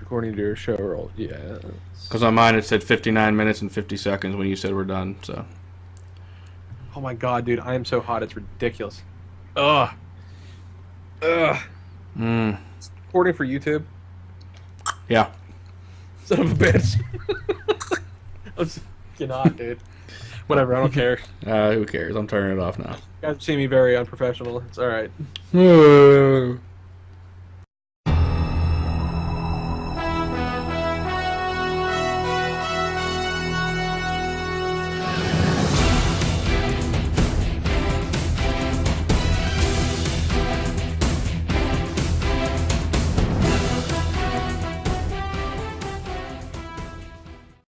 According to your show roll, yeah. Because on mine it said 59 minutes and 50 seconds when you said we're done. So. Oh my god, dude! I am so hot, it's ridiculous. Ugh. Recording for YouTube. Yeah. Son of a bitch. I'm just fucking hot, dude. Whatever, I don't care. Who cares? I'm turning it off now. You guys see me very unprofessional. It's alright.